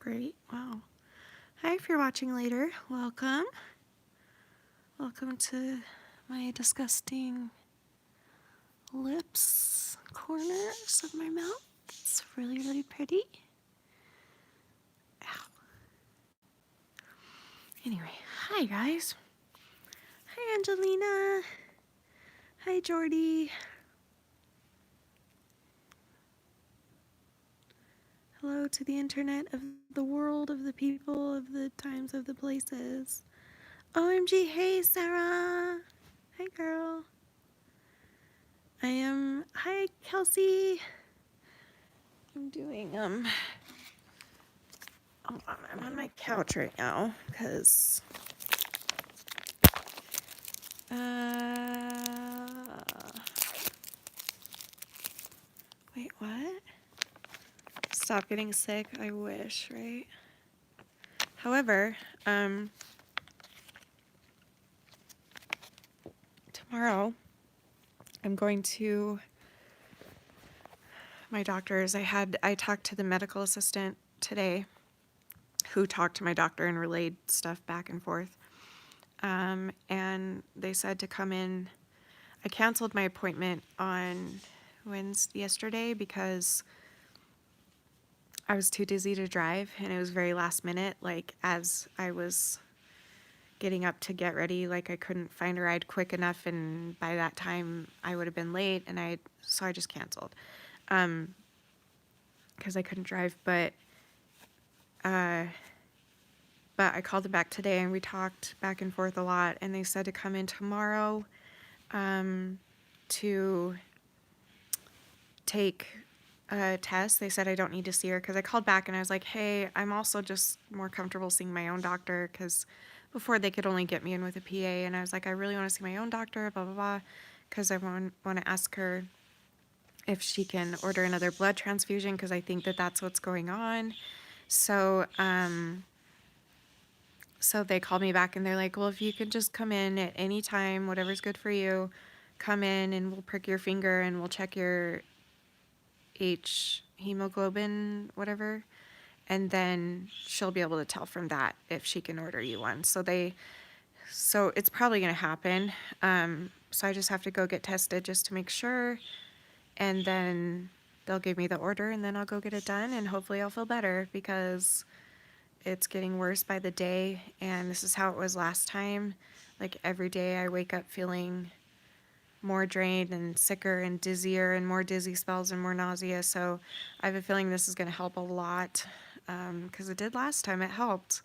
Great. Wow. Hi, if you're watching later, welcome. Welcome to my disgusting lips corners of my mouth. It's really, really pretty. Ow. Anyway, hi guys. Hi Angelina. Hi Jordy. Hello to the internet of the world, of the people, of the times, of the places. OMG, hey Sarah. Hi girl. Hi Kelsey. I'm doing, hold on, I'm on my couch right now, because, wait, what? Stop getting sick, I wish, right? However, tomorrow, I'm going to my doctor's. I talked to the medical assistant today, who talked to my doctor and relayed stuff back and forth. And they said to come in. I canceled my appointment on yesterday because I was too dizzy to drive, and it was very last minute. Like, as I was getting up to get ready, like, I couldn't find a ride quick enough, and by that time I would have been late, and so I just canceled, because I couldn't drive. But I called them back today, and we talked back and forth a lot, and they said to come in tomorrow, to take a test. They said I don't need to see her, because I called back and I was like, hey, I'm also just more comfortable seeing my own doctor, because before they could only get me in with a PA, and I was like, I really want to see my own doctor, blah, blah, blah, because I want to ask her if she can order another blood transfusion, because I think that that's what's going on. So, so they called me back and they're like, well, if you could just come in at any time, whatever's good for you, come in and we'll prick your finger and we'll check your hemoglobin, whatever, and then she'll be able to tell from that if she can order you one. So it's probably going to happen. So I just have to go get tested just to make sure, and then they'll give me the order, and then I'll go get it done, and hopefully I'll feel better, because it's getting worse by the day, and this is how it was last time. Like, every day I wake up feeling more drained and sicker and dizzier, and more dizzy spells and more nausea. So I have a feeling this is going to help a lot, because it did last time. It helped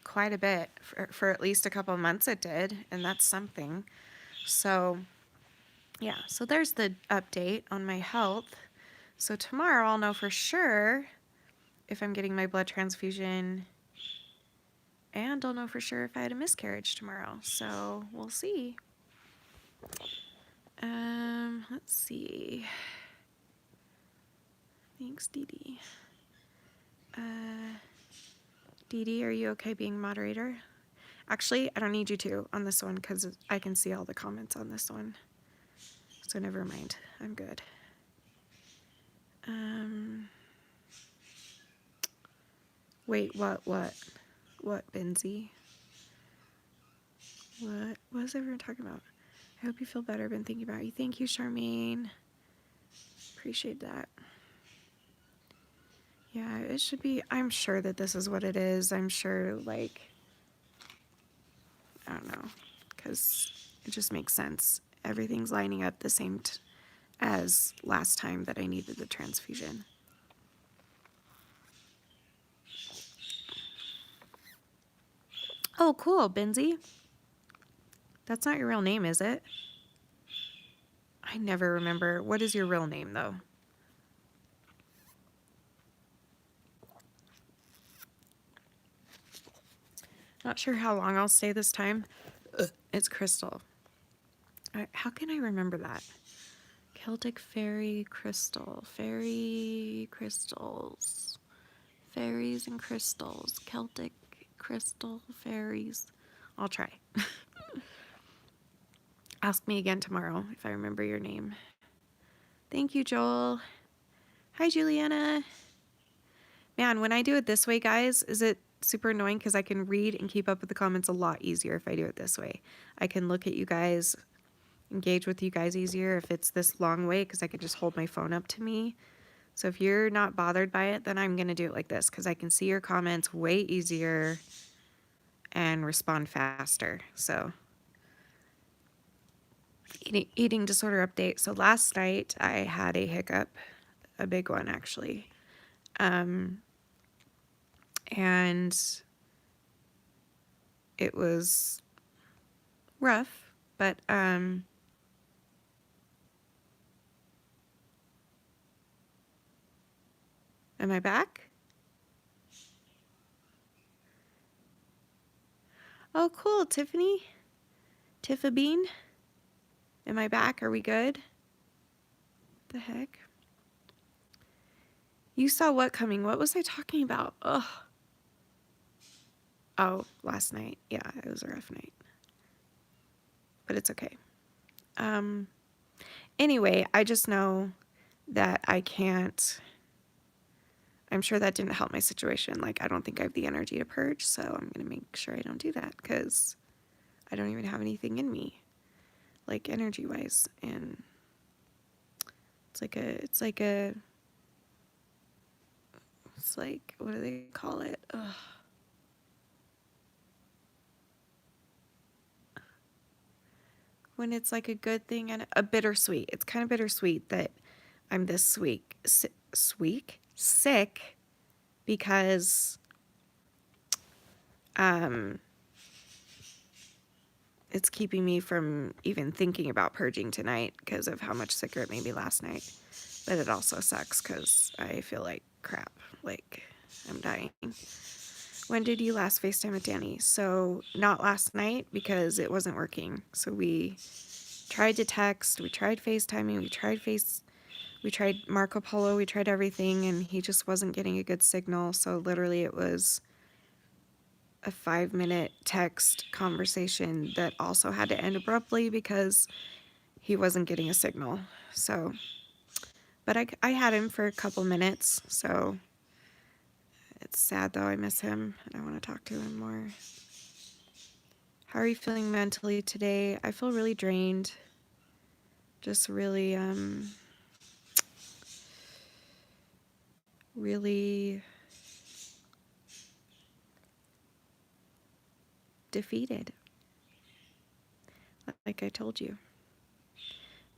quite a bit. For at least a couple of months it did, and that's something. So yeah, so there's the update on my health. So tomorrow I'll know for sure if I'm getting my blood transfusion, and I'll know for sure if I had a miscarriage tomorrow. So we'll see. Let's see. Thanks, Dee Dee. Dee Dee, are you okay being moderator? Actually, I don't need you to on this one, because I can see all the comments on this one. So never mind. I'm good. Wait, what, Benzie? What was everyone talking about? I hope you feel better. Been thinking about you. Thank you, Charmaine. Appreciate that. Yeah, it should be. I'm sure that this is what it is. I'm sure, like, I don't know, because it just makes sense. Everything's lining up the same as last time that I needed the transfusion. Oh, cool, Benzie. That's not your real name, is it? I never remember. What is your real name, though? Not sure how long I'll stay this time. It's Crystal. How can I remember that? Celtic fairy crystal. Fairy crystals. Fairies and crystals. Celtic crystal fairies. I'll try. Ask me again tomorrow if I remember your name. Thank you, Joel. Hi, Juliana. Man, when I do it this way, guys, is it super annoying because I can read and keep up with the comments a lot easier if I do it this way. I can look at you guys, engage with you guys easier if it's this long way because I can just hold my phone up to me. So if you're not bothered by it, then I'm going to do it like this because I can see your comments way easier and respond faster. So eating disorder update. So last night I had a hiccup, a big one actually. And it was rough, but am I back? Oh, cool, Tiffany. Tiffa Bean. Am I back? Are we good? The heck? You saw what coming? What was I talking about? Ugh. Oh, last night. Yeah, it was a rough night. But it's okay. Anyway, I just know that I can't. I'm sure that didn't help my situation. Like, I don't think I have the energy to purge, so I'm going to make sure I don't do that because I don't even have anything in me, like energy-wise. And it's like, what do they call it? Ugh. When it's like a good thing and a bittersweet. It's kind of bittersweet that I'm this sick because it's keeping me from even thinking about purging tonight because of how much sicker it made me last night. But it also sucks because I feel like crap, like I'm dying. When did you last FaceTime with Danny? So not last night because it wasn't working. So we tried to text, we tried FaceTiming, we tried Marco Polo, we tried everything, and he just wasn't getting a good signal. So literally it was a 5-minute text conversation that also had to end abruptly because he wasn't getting a signal. So, but I had him for a couple minutes, so it's sad though. I miss him and I want to talk to him more. How are you feeling mentally today? I feel really drained. Just really defeated. Like I told you.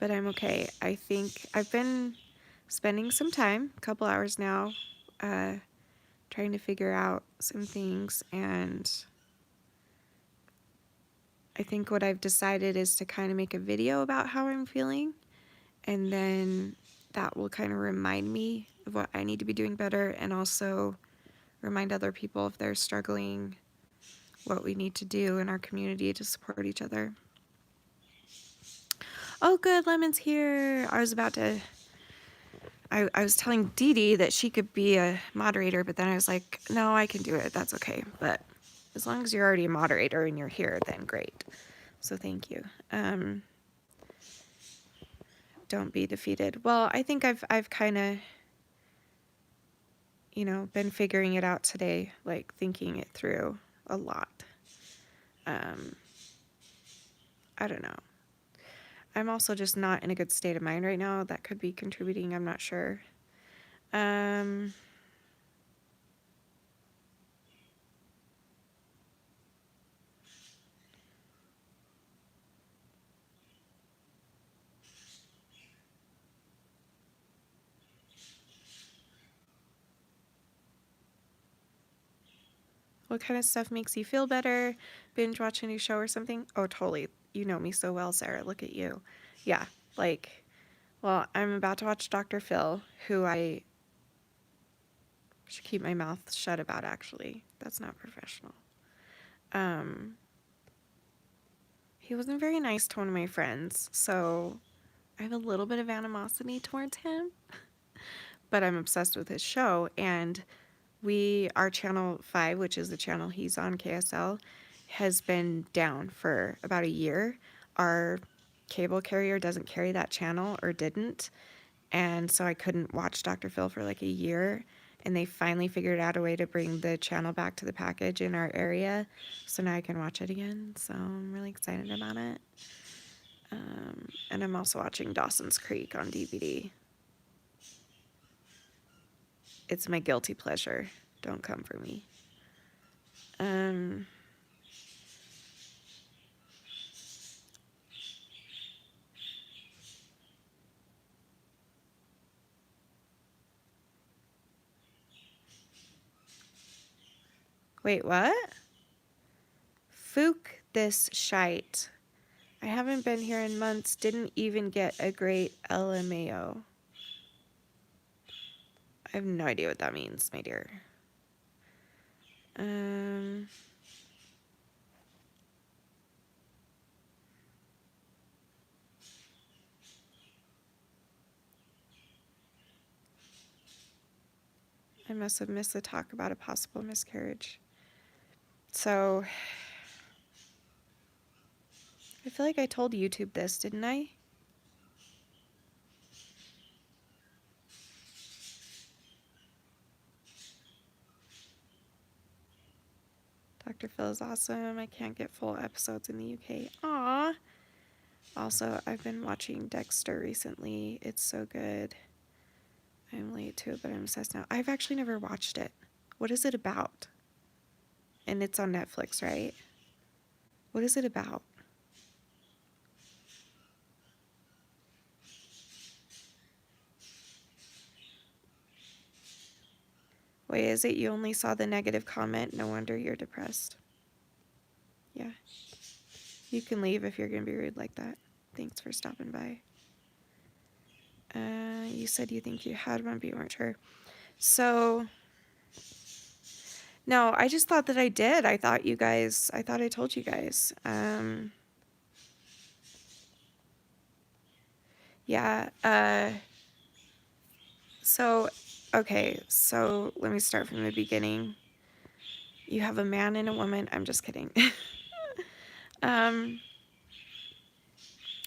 But I'm okay. I think I've been spending some time, a couple hours now, trying to figure out some things, and I think what I've decided is to kind of make a video about how I'm feeling, and then that will kind of remind me of what I need to be doing better, and also remind other people if they're struggling what we need to do in our community to support each other. Oh, good, Lemon's here. I was telling Dee Dee that she could be a moderator, but then I was like, no, I can do it. That's okay. But as long as you're already a moderator and you're here, then great. So thank you. Don't be defeated. Well, I think I've kind of, been figuring it out today, like thinking it through a lot. I don't know. I'm also just not in a good state of mind right now. That could be contributing. I'm not sure. What kind of stuff makes you feel better? Binge watch a new show or something? Oh, totally. You know me so well, Sarah. Look at you. Yeah, well, I'm about to watch Dr. Phil, who I should keep my mouth shut about, actually. That's not professional. He wasn't very nice to one of my friends, so I have a little bit of animosity towards him, but I'm obsessed with his show, and our channel 5, which is the channel he's on, KSL, has been down for about a year. Our cable carrier doesn't carry that channel, or didn't, and so I couldn't watch Dr. Phil for like a year, and they finally figured out a way to bring the channel back to the package in our area, so now I can watch it again. So I'm really excited about it. And I'm also watching Dawson's Creek on DVD. It's my guilty pleasure. Don't come for me. Wait, what? Fook this shite. I haven't been here in months. Didn't even get a great LMAO. I have no idea what that means, my dear. I must have missed the talk about a possible miscarriage. So, I feel like I told YouTube this, didn't I? Dr. Phil is awesome. I can't get full episodes in the UK. Aww. Also, I've been watching Dexter recently. It's so good. I'm late to it, but I'm obsessed now. I've actually never watched it. What is it about? And it's on Netflix, right? What is it about? Wait, is it you only saw the negative comment? No wonder you're depressed. Yeah. You can leave if you're going to be rude like that. Thanks for stopping by. You said you think you had one, but you weren't sure. So, no, I just thought that I did. I thought I told you guys. Yeah. Okay, so let me start from the beginning. You have a man and a woman. I'm just kidding.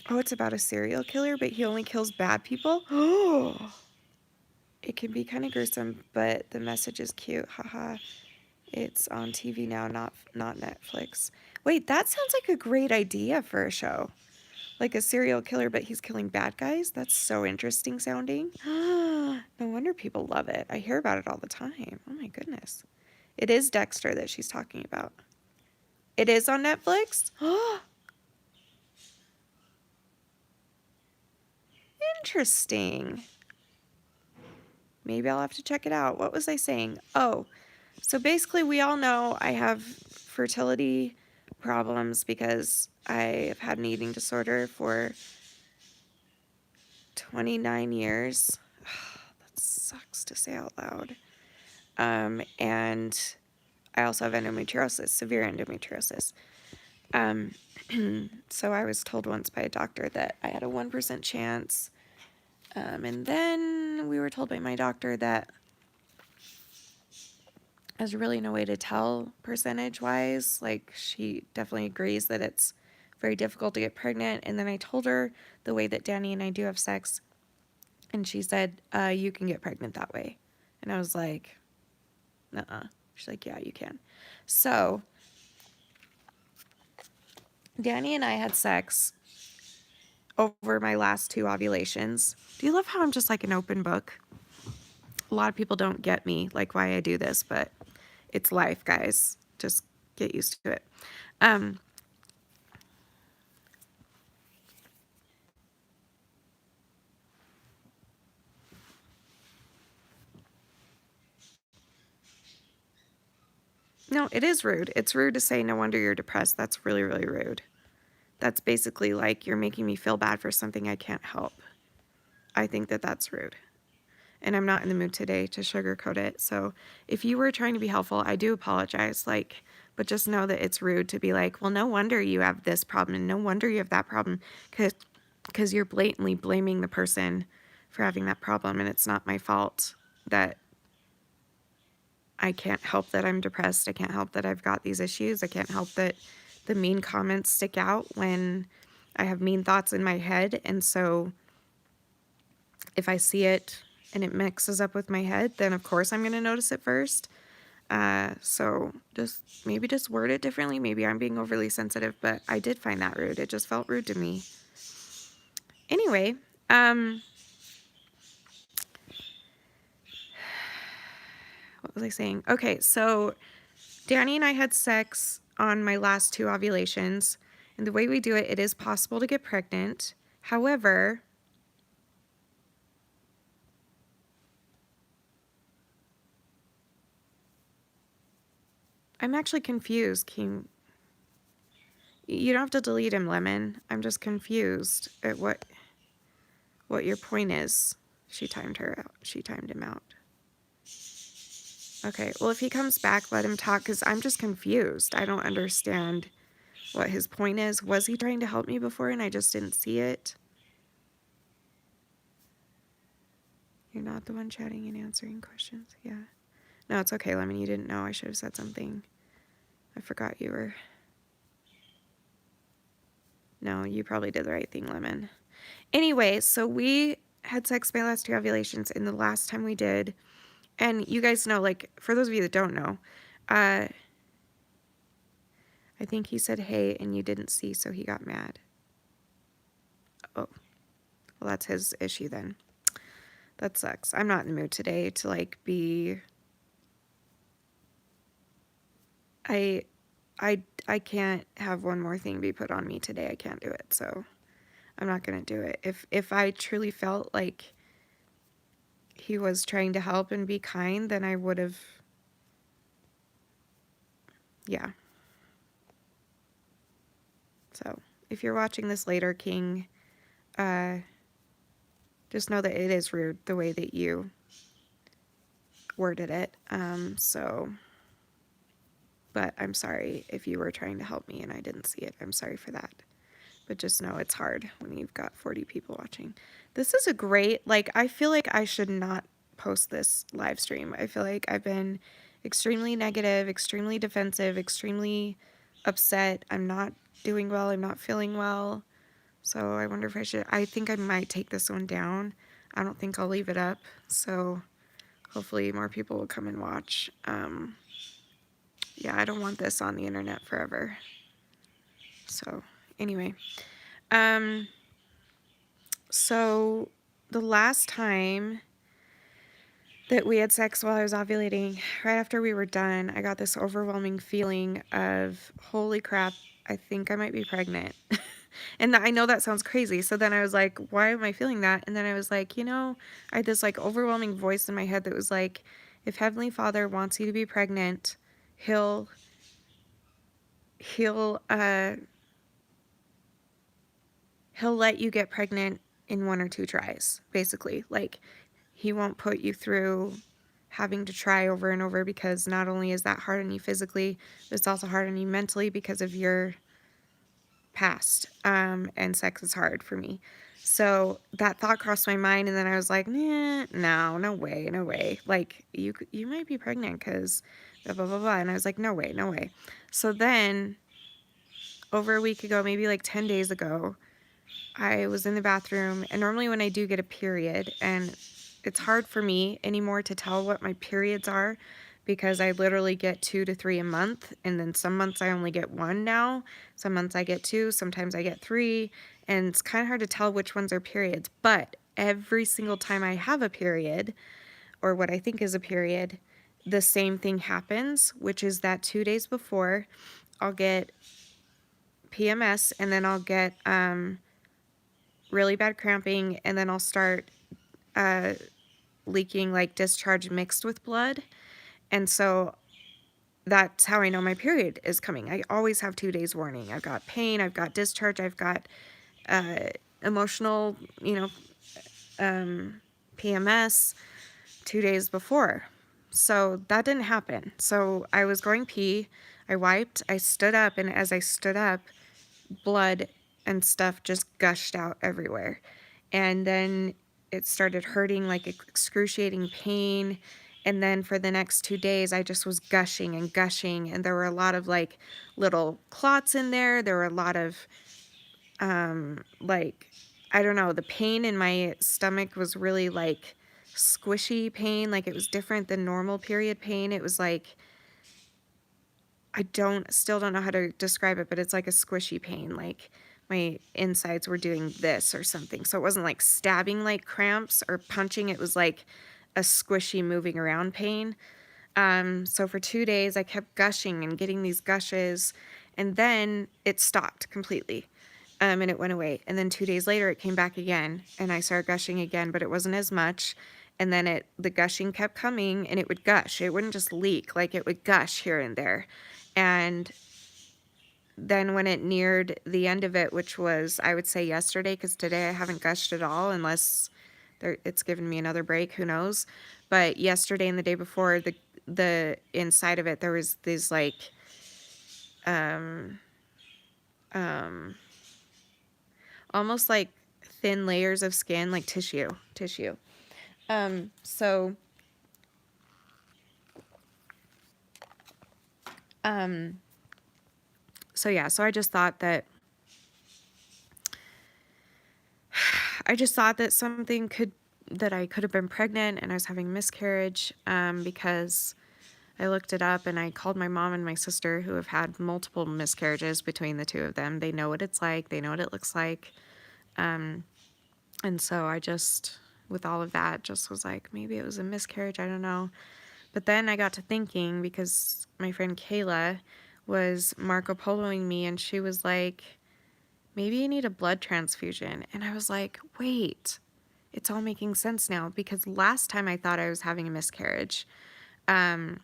Oh, it's about a serial killer, but he only kills bad people? Oh! It can be kind of gruesome, but the message is cute. Haha. It's on TV now, not Netflix. Wait, that sounds like a great idea for a show. Like a serial killer, but he's killing bad guys? That's so interesting sounding. No wonder people love it. I hear about it all the time. Oh my goodness. It is Dexter that she's talking about. It is on Netflix? Interesting. Maybe I'll have to check it out. What was I saying? Oh, so basically we all know I have fertility problems because I have had an eating disorder for 29 years. That sucks to say out loud. And I also have endometriosis, severe endometriosis. So I was told once by a doctor that I had a 1% chance. And then we were told by my doctor that there's really no way to tell percentage-wise. Like, she definitely agrees that it's very difficult to get pregnant. And then I told her the way that Danny and I do have sex, and she said, you can get pregnant that way. And I was like, nuh-uh. She's like, yeah, you can. So Danny and I had sex over my last 2 ovulations. Do you love how I'm just like an open book? A lot of people don't get me, like why I do this, but it's life, guys. Just get used to it. No, it is rude. It's rude to say, no wonder you're depressed. That's really, really rude. That's basically like you're making me feel bad for something I can't help. I think that that's rude. And I'm not in the mood today to sugarcoat it. So if you were trying to be helpful, I do apologize. But just know that it's rude to be like, well, no wonder you have this problem and no wonder you have that problem, because you're blatantly blaming the person for having that problem, and it's not my fault that I can't help that I'm depressed. I can't help that I've got these issues. I can't help that the mean comments stick out when I have mean thoughts in my head. And so if I see it and it mixes up with my head, then of course I'm going to notice it first. So maybe just word it differently. Maybe I'm being overly sensitive, but I did find that rude. It just felt rude to me. Anyway, what was I saying? Okay, so Danny and I had sex on my last 2 ovulations, and the way we do it, it is possible to get pregnant. However, I'm actually confused, King. You don't have to delete him, Lemon. I'm just confused at what your point is. She timed her out. She timed him out. Okay, well, if he comes back, let him talk, because I'm just confused. I don't understand what his point is. Was he trying to help me before and I just didn't see it? You're not the one chatting and answering questions. Yeah. No, it's okay, Lemon. You didn't know. I should have said something. I forgot you were... No, you probably did the right thing, Lemon. Anyway, so we had sex my last 2 ovulations, and the last time we did, and you guys know, like, for those of you that don't know, I think he said hey and you didn't see, so he got mad. Oh, well, that's his issue then. That sucks. I'm not in the mood today to, like, be... I can't have one more thing be put on me today. I can't do it, so I'm not gonna do it. If I truly felt like he was trying to help and be kind, then I would have... Yeah. So, if you're watching this later, King, just know that it is rude the way that you worded it. But I'm sorry if you were trying to help me and I didn't see it. I'm sorry for that. But just know it's hard when you've got 40 people watching. This is a great, like, I feel like I should not post this live stream. I feel like I've been extremely negative, extremely defensive, extremely upset. I'm not doing well. I'm not feeling well. So I wonder if I should, I think I might take this one down. I don't think I'll leave it up. So hopefully more people will come and watch. Yeah, I don't want this on the internet forever. So anyway, so the last time that we had sex while I was ovulating, right after we were done, I got this overwhelming feeling of, holy crap, I think I might be pregnant. And I know that sounds crazy. So then I was like, why am I feeling that? And then I was like, I had this like overwhelming voice in my head that was like, if Heavenly Father wants you to be pregnant, he'll let you get pregnant in 1 or 2 tries, basically. Like, he won't put you through having to try over and over, because not only is that hard on you physically, but it's also hard on you mentally because of your past. And sex is hard for me. So that thought crossed my mind, and then I was like, nah, no way, no way. Like, you might be pregnant because blah, blah, blah, blah. And I was like, no way, no way. So then, over a week ago, maybe like 10 days ago, I was in the bathroom, and normally when I do get a period, and it's hard for me anymore to tell what my periods are, because I literally get 2 to 3 a month, and then some months I only get 1 now, some months I get 2, sometimes I get 3, and it's kind of hard to tell which ones are periods. But every single time I have a period, or what I think is a period, the same thing happens, which is that 2 days before, I'll get PMS, and then I'll get really bad cramping, and then I'll start leaking like discharge mixed with blood. And so that's how I know my period is coming. I always have 2 days warning. I've got pain, I've got discharge, I've got emotional, PMS 2 days before. So that didn't happen. So I was going pee, I wiped, I stood up, and as I stood up, blood and stuff just gushed out everywhere. And then it started hurting, like excruciating pain. And then for the next 2 days, I just was gushing and gushing. And there were a lot of like little clots in there. There were a lot of, like, I don't know, the pain in my stomach was really like squishy pain. Like, it was different than normal period pain. It was like, still don't know how to describe it, but it's like a squishy pain. Like, my insides were doing this or something. So it wasn't like stabbing like cramps or punching. It was like a squishy moving around pain. So for 2 days I kept gushing and getting these gushes, and then it stopped completely. And it went away. And then 2 days later it came back again, and I started gushing again, but it wasn't as much. And then the gushing kept coming, and it would gush. It wouldn't just leak, like it would gush here and there. And then when it neared the end of it, which was, I would say, yesterday, because today I haven't gushed at all unless it's given me another break, who knows. But yesterday and the day before, the inside of it, there was these like um almost like thin layers of skin, like tissue. So yeah, so I just thought that that I could have been pregnant, and I was having miscarriage, because I looked it up, and I called my mom and my sister, who have had multiple miscarriages between the two of them. They know what it's like. They know what it looks like. And so I just, with all of that, just was like, maybe it was a miscarriage. I don't know. But then I got to thinking, because my friend Kayla was Marco Poloing me, and she was like, maybe you need a blood transfusion. And I was like, wait, it's all making sense now, because last time I thought I was having a miscarriage. And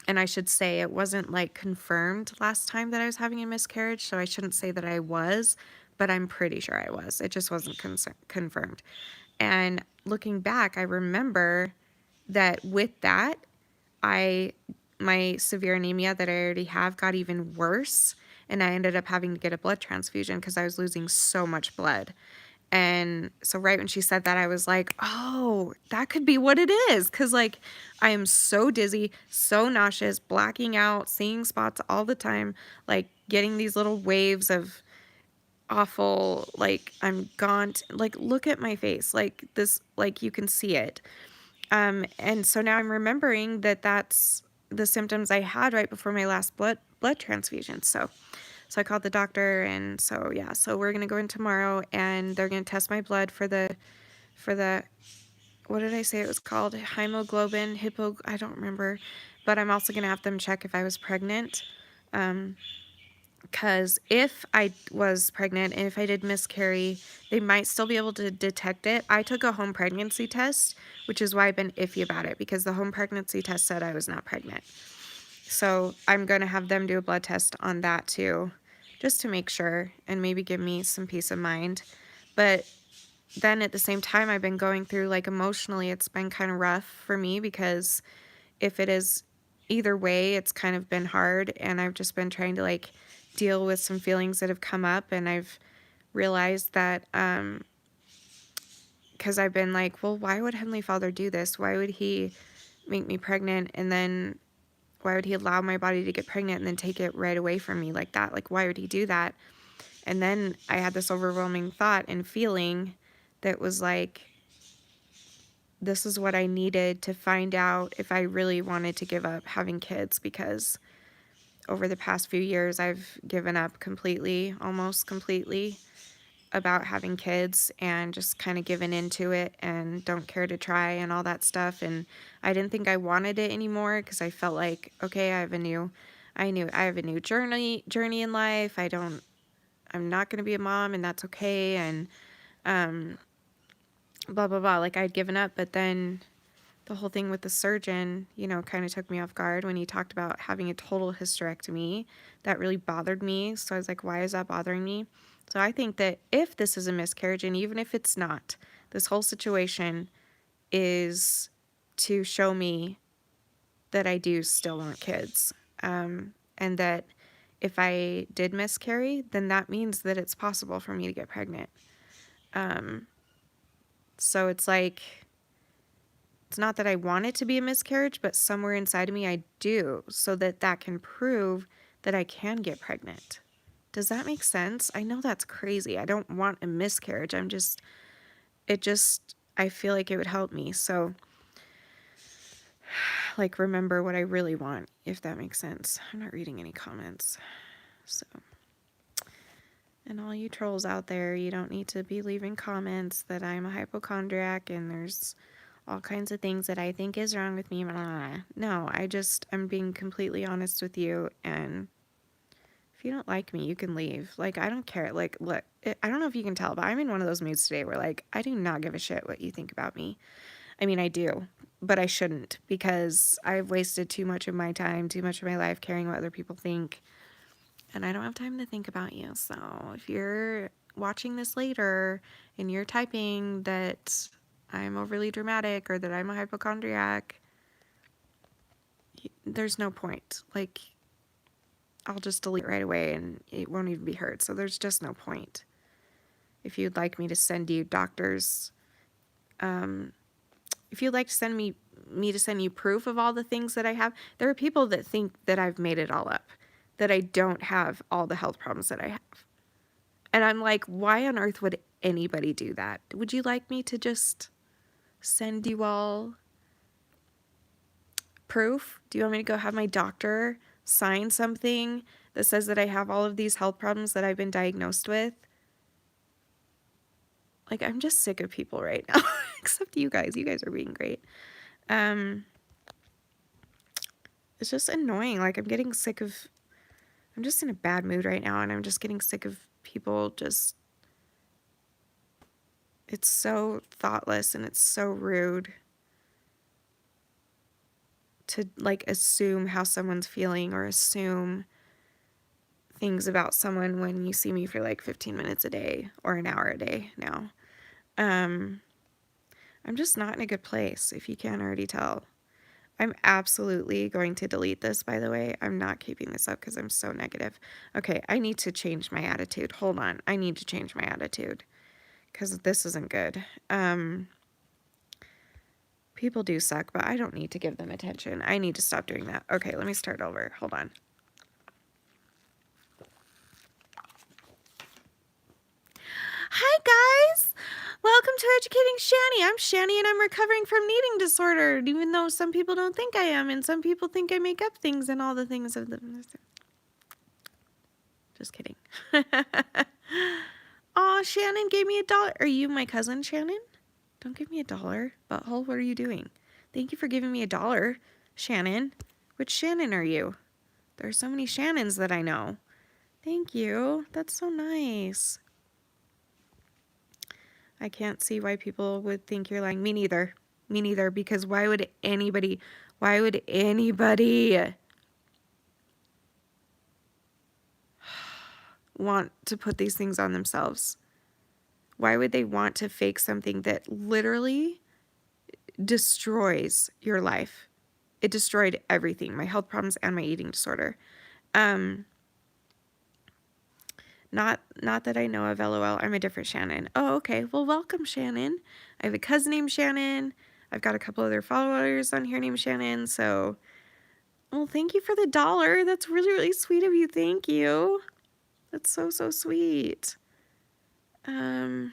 I should say it wasn't like confirmed last time that I was having a miscarriage, so I shouldn't say that I was, but I'm pretty sure I was. It just wasn't confirmed. And looking back, I remember that with that, my severe anemia that I already have got even worse, and I ended up having to get a blood transfusion because I was losing so much blood. And so right when she said that, I was like, oh, that could be what it is. Because, like, I am so dizzy, so nauseous, blacking out, seeing spots all the time, like, getting these little waves of awful, like, I'm gaunt. Like, look at my face. Like, this, like, you can see it. And so now I'm remembering that that's the symptoms I had right before my last blood transfusion. So I called the doctor, and so yeah, so we're gonna go in tomorrow, and they're gonna test my blood for the what did I say it was called? Hemoglobin, I don't remember, but I'm also gonna have them check if I was pregnant, because if I was pregnant and if I did miscarry, they might still be able to detect it. I took a home pregnancy test, which is why I've been iffy about it, because the home pregnancy test said I was not pregnant. So I'm going to have them do a blood test on that too, just to make sure and maybe give me some peace of mind. But then at the same time, I've been going through, like, emotionally, it's been kind of rough for me, because if it is either way, it's kind of been hard, and I've just been trying to, like, deal with some feelings that have come up, and I've realized that because I've been like, well, why would Heavenly Father do this? Why would he make me pregnant, and then why would he allow my body to get pregnant and then take it right away from me like that? Like, why would he do that? And then I had this overwhelming thought and feeling that was like, this is what I needed to find out if I really wanted to give up having kids, because over the past few years, I've given up completely, almost completely, about having kids, and just kind of given into it and don't care to try and all that stuff. And I didn't think I wanted it anymore, because I felt like, okay, I have a new journey in life. I'm not going to be a mom, and that's okay. And blah, blah, blah. Like, I'd given up, but then the whole thing with the surgeon, kind of took me off guard when he talked about having a total hysterectomy. That really bothered me. So I was like, why is that bothering me? So I think that if this is a miscarriage, and even if it's not, this whole situation is to show me that I do still want kids. And that if I did miscarry, then that means that it's possible for me to get pregnant. So it's like, it's not that I want it to be a miscarriage, but somewhere inside of me I do, so that can prove that I can get pregnant. Does that make sense? I know that's crazy. I don't want a miscarriage. I feel like it would help me. So, like, remember what I really want, if that makes sense. I'm not reading any comments. So, and all you trolls out there, you don't need to be leaving comments that I'm a hypochondriac and there's all kinds of things that I think is wrong with me. Blah, blah, blah. No, I'm being completely honest with you. And if you don't like me, you can leave. Like, I don't care. Like, look, I don't know if you can tell, but I'm in one of those moods today where, like, I do not give a shit what you think about me. I mean, I do, but I shouldn't, because I've wasted too much of my time, too much of my life caring what other people think. And I don't have time to think about you. So if you're watching this later and you're typing that I'm overly dramatic or that I'm a hypochondriac, there's no point. Like, I'll just delete it right away and it won't even be heard. So there's just no point. If you'd like me to send you doctors, if you'd like to send me to send you proof of all the things that I have, there are people that think that I've made it all up, that I don't have all the health problems that I have. And I'm like, why on earth would anybody do that? Would you like me to just send you all proof? Do you want me to go have my doctor sign something that says that I have all of these health problems that I've been diagnosed with? Like, I'm just sick of people right now. Except you guys. You guys are being great. It's just annoying. Like, I'm just in a bad mood right now, and I'm just getting sick of people just, it's so thoughtless and it's so rude to, like, assume how someone's feeling or assume things about someone when you see me for like 15 minutes a day or an hour a day now. I'm just not in a good place, if you can't already tell. I'm absolutely going to delete this, by the way. I'm not keeping this up because I'm so negative. Okay, I need to change my attitude. Hold on. I need to change my attitude because this isn't good. People do suck, but I don't need to give them attention. I need to stop doing that. Okay, let me start over. Hold on. Hi, guys. Welcome to Educating Shanny. I'm Shanny, and I'm recovering from an eating disorder, even though some people don't think I am, and some people think I make up things and all the things of them. Just kidding. Aw, Shannon gave me $1. Are you my cousin, Shannon? Don't give me $1. Butthole, what are you doing? Thank you for giving me $1, Shannon. Which Shannon are you? There are so many Shannons that I know. Thank you. That's so nice. I can't see why people would think you're lying. Me neither. Me neither, because why would anybody want to put these things on themselves? Why would they want to fake something that literally destroys your life? It destroyed everything, my health problems and my eating disorder. Not that I know of, LOL. I'm a different Shannon. Oh, okay. Well, welcome, Shannon. I have a cousin named Shannon. I've got a couple other followers on here named Shannon. So, well, thank you for the $1. That's really, really sweet of you. Thank you. That's so, so sweet. I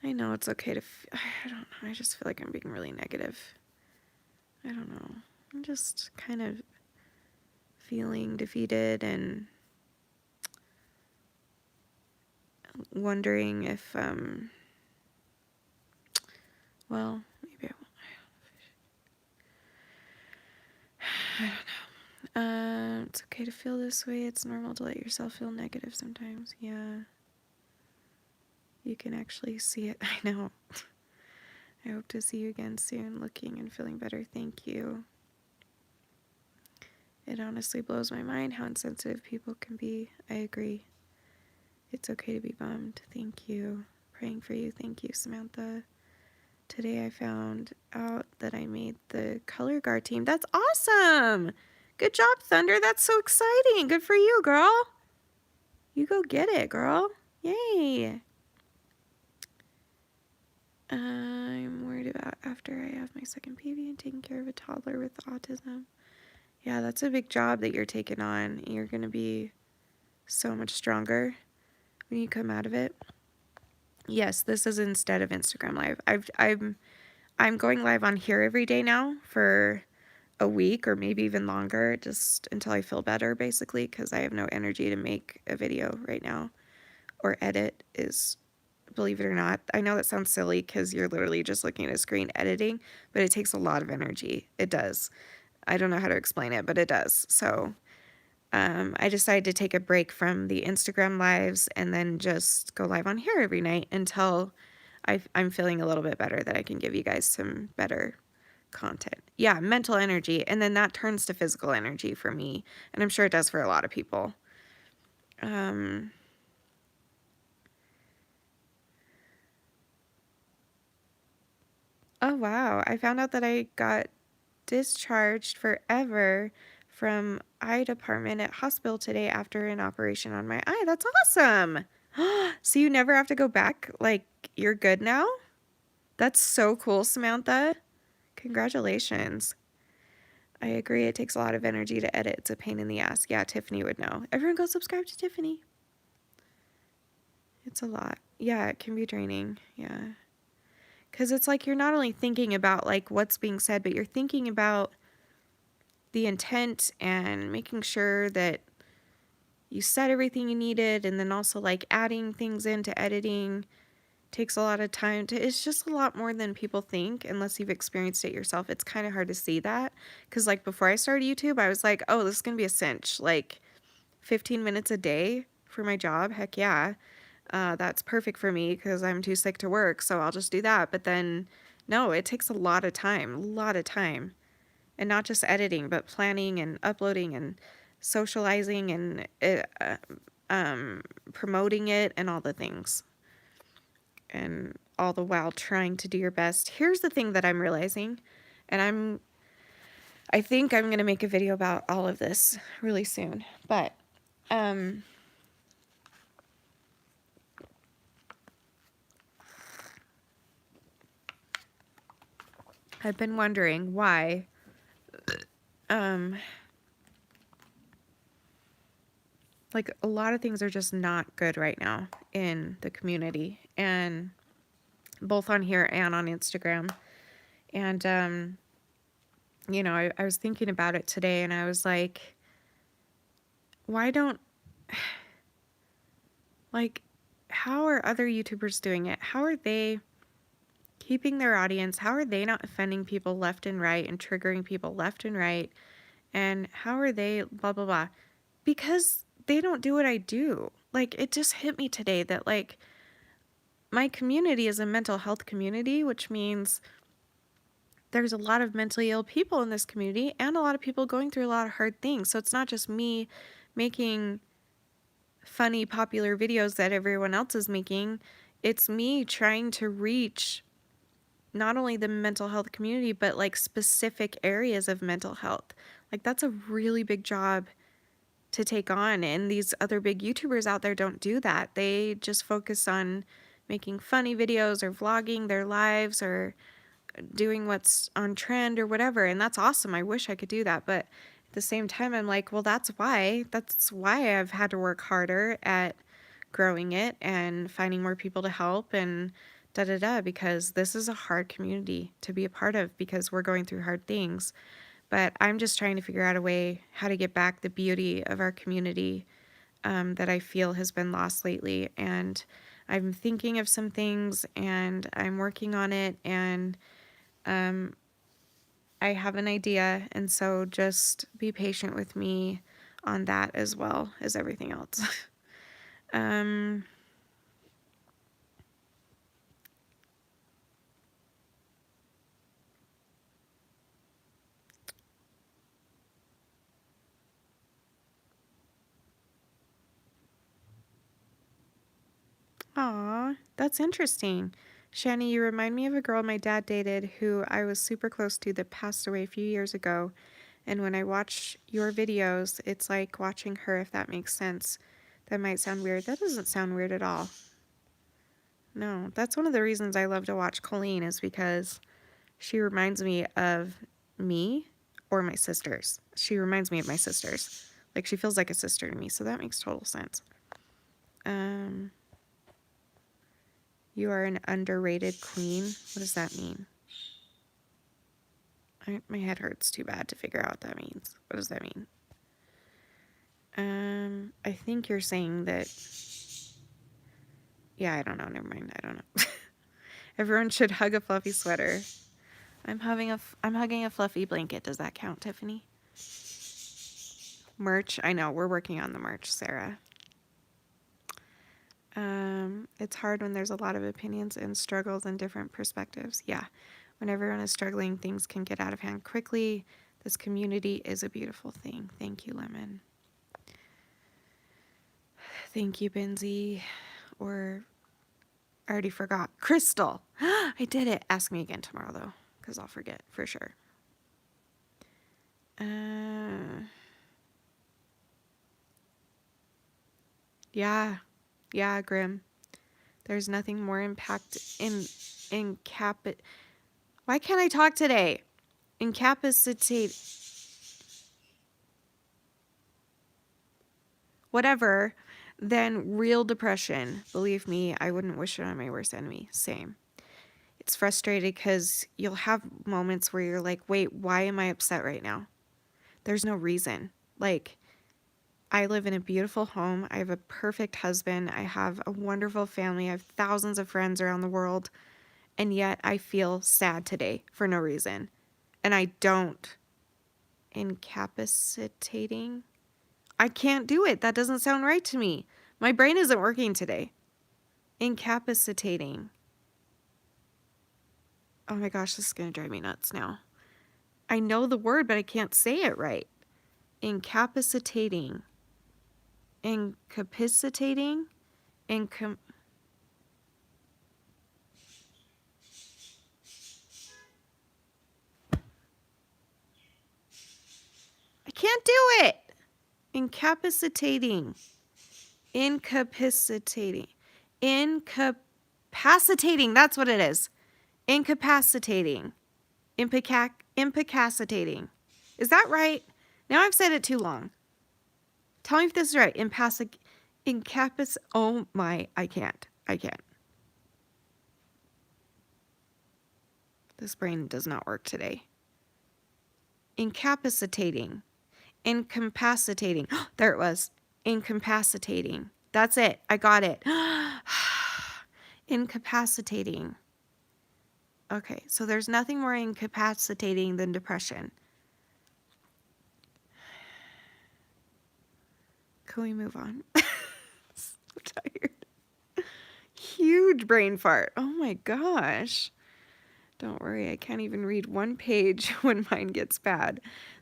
know it's okay to, I don't know. I just feel like I'm being really negative. I don't know. I'm just kind of feeling defeated and wondering if, well, maybe I don't know. It's okay to feel this way. It's normal to let yourself feel negative sometimes. Yeah. You can actually see it. I know. I hope to see you again soon, looking and feeling better. Thank you. It honestly blows my mind how insensitive people can be. I agree. It's okay to be bummed. Thank you. Praying for you. Thank you, Samantha. Today I found out that I made the color guard team. That's awesome! Good job, Thunder. That's so exciting. Good for you, girl. You go get it, girl. Yay. I'm worried about after I have my second baby and taking care of a toddler with autism. Yeah, that's a big job that you're taking on. You're going to be so much stronger when you come out of it. Yes, this is instead of Instagram Live. I'm going live on here every day now for a week or maybe even longer, just until I feel better, basically, because I have no energy to make a video right now or edit. Is Believe it or not, I know that sounds silly because you're literally just looking at a screen editing, but it takes a lot of energy. It does. I don't know how to explain it, but it does. So I decided to take a break from the Instagram lives and then just go live on here every night until I'm feeling a little bit better, that I can give you guys some better content. Yeah, mental energy. And then that turns to physical energy for me. And I'm sure it does for a lot of people. Oh, wow. I found out that I got discharged forever from eye department at hospital today after an operation on my eye. That's awesome. So you never have to go back? Like, you're good now? That's so cool, Samantha. Congratulations. I agree. It takes a lot of energy to edit. It's a pain in the ass. Yeah, Tiffany would know. Everyone go subscribe to Tiffany. It's a lot. Yeah, it can be draining. Yeah. Because it's like you're not only thinking about like what's being said, but you're thinking about the intent and making sure that you said everything you needed, and then also like adding things into editing takes a lot of time. It's just a lot more than people think unless you've experienced it yourself. It's kind of hard to see that because like before I started YouTube, I was like, oh, this is gonna be a cinch, like 15 minutes a day for my job. Heck yeah. That's perfect for me because I'm too sick to work, so I'll just do that. But then no, it takes a lot of time, and not just editing, but planning and uploading and socializing and promoting it and all the things. And all the while trying to do your best. Here's the thing that I'm realizing, and I think I'm going to make a video about all of this really soon. But I've been wondering why like a lot of things are just not good right now in the community, and both on here and on Instagram. And you know, I was thinking about it today, and I was like, why don't, like, how are other YouTubers doing it? How are they keeping their audience? How are they not offending people left and right and triggering people left and right? And how are they blah, blah, blah? Because they don't do what I do. Like, it just hit me today that, like, my community is a mental health community, which means there's a lot of mentally ill people in this community and a lot of people going through a lot of hard things. So it's not just me making funny, popular videos that everyone else is making. It's me trying to reach not only the mental health community, but like specific areas of mental health. Like, that's a really big job to take on. And these other big YouTubers out there don't do that. They just focus on making funny videos or vlogging their lives or doing what's on trend or whatever. And that's awesome. I wish I could do that. But at the same time, I'm like, well, that's why I've had to work harder at growing it and finding more people to help and da da da, because this is a hard community to be a part of because we're going through hard things. But I'm just trying to figure out a way how to get back the beauty of our community that I feel has been lost lately. And I'm thinking of some things and I'm working on it, and I have an idea. And so just be patient with me on that as well as everything else. um, Aw, that's interesting. Shanny, you remind me of a girl my dad dated who I was super close to that passed away a few years ago. And when I watch your videos, it's like watching her, if that makes sense. That might sound weird. That doesn't sound weird at all. No, that's one of the reasons I love to watch Colleen, is because she reminds me of me or my sisters. She reminds me of my sisters. Like, she feels like a sister to me, so that makes total sense. Um... You are an underrated queen. What does that mean? My head hurts too bad to figure out what that means. What does that mean? I think you're saying that... Yeah, I don't know. Never mind. I don't know. Everyone should hug a fluffy sweater. I'm hugging a fluffy blanket. Does that count, Tiffany? Merch. I know. We're working on the merch, Sarah. It's hard when there's a lot of opinions and struggles and different perspectives. Yeah. When everyone is struggling, things can get out of hand quickly. This community is a beautiful thing. Thank you, Lemon. Thank you, Benzie. Or I already forgot. Crystal. I did it. Ask me again tomorrow, though, because I'll forget for sure. Yeah. Yeah, Grim. There's nothing more Why can't I talk today? Incapacitate. Whatever. Than real depression. Believe me, I wouldn't wish it on my worst enemy. Same. It's frustrating because you'll have moments where you're like, wait, why am I upset right now? There's no reason. Like, I live in a beautiful home. I have a perfect husband. I have a wonderful family. I have thousands of friends around the world. And yet I feel sad today for no reason. And I don't. Incapacitating? I can't do it. That doesn't sound right to me. My brain isn't working today. Incapacitating. Oh my gosh, this is going to drive me nuts now. I know the word, but I can't say it right. Incapacitating. Incapacitating. I can't do it. Incapacitating. Incapacitating. Incapacitating. That's what it is. Incapacitating. Incapacitating. Is that right? Now I've said it too long. Tell me if this is right. Oh my, I can't. This brain does not work today. Incapacitating. Incapacitating. There it was. Incapacitating. That's it. I got it. Incapacitating. Okay, so there's nothing more incapacitating than depression. Can we move on? So tired. Huge brain fart. Oh my gosh. Don't worry, I can't even read one page when mine gets bad.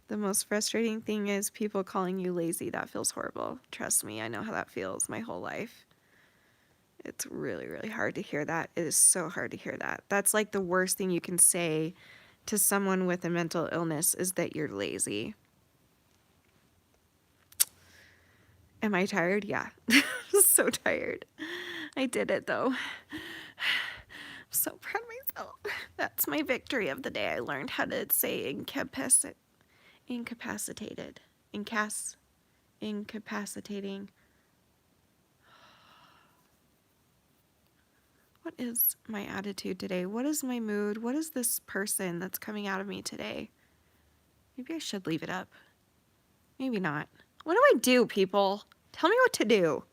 The most frustrating thing is people calling you lazy. That feels horrible. Trust me, I know how that feels my whole life. It's really, really hard to hear that. It is so hard to hear that. That's like the worst thing you can say to someone with a mental illness is that you're lazy. Am I tired? Yeah. So tired. I did it though. I'm so proud of myself. That's my victory of the day. I learned how to say incapacitated. Incapacitating. What is my attitude today? What is my mood? What is this person that's coming out of me today? Maybe I should leave it up. Maybe not. What do I do, people? Tell me what to do.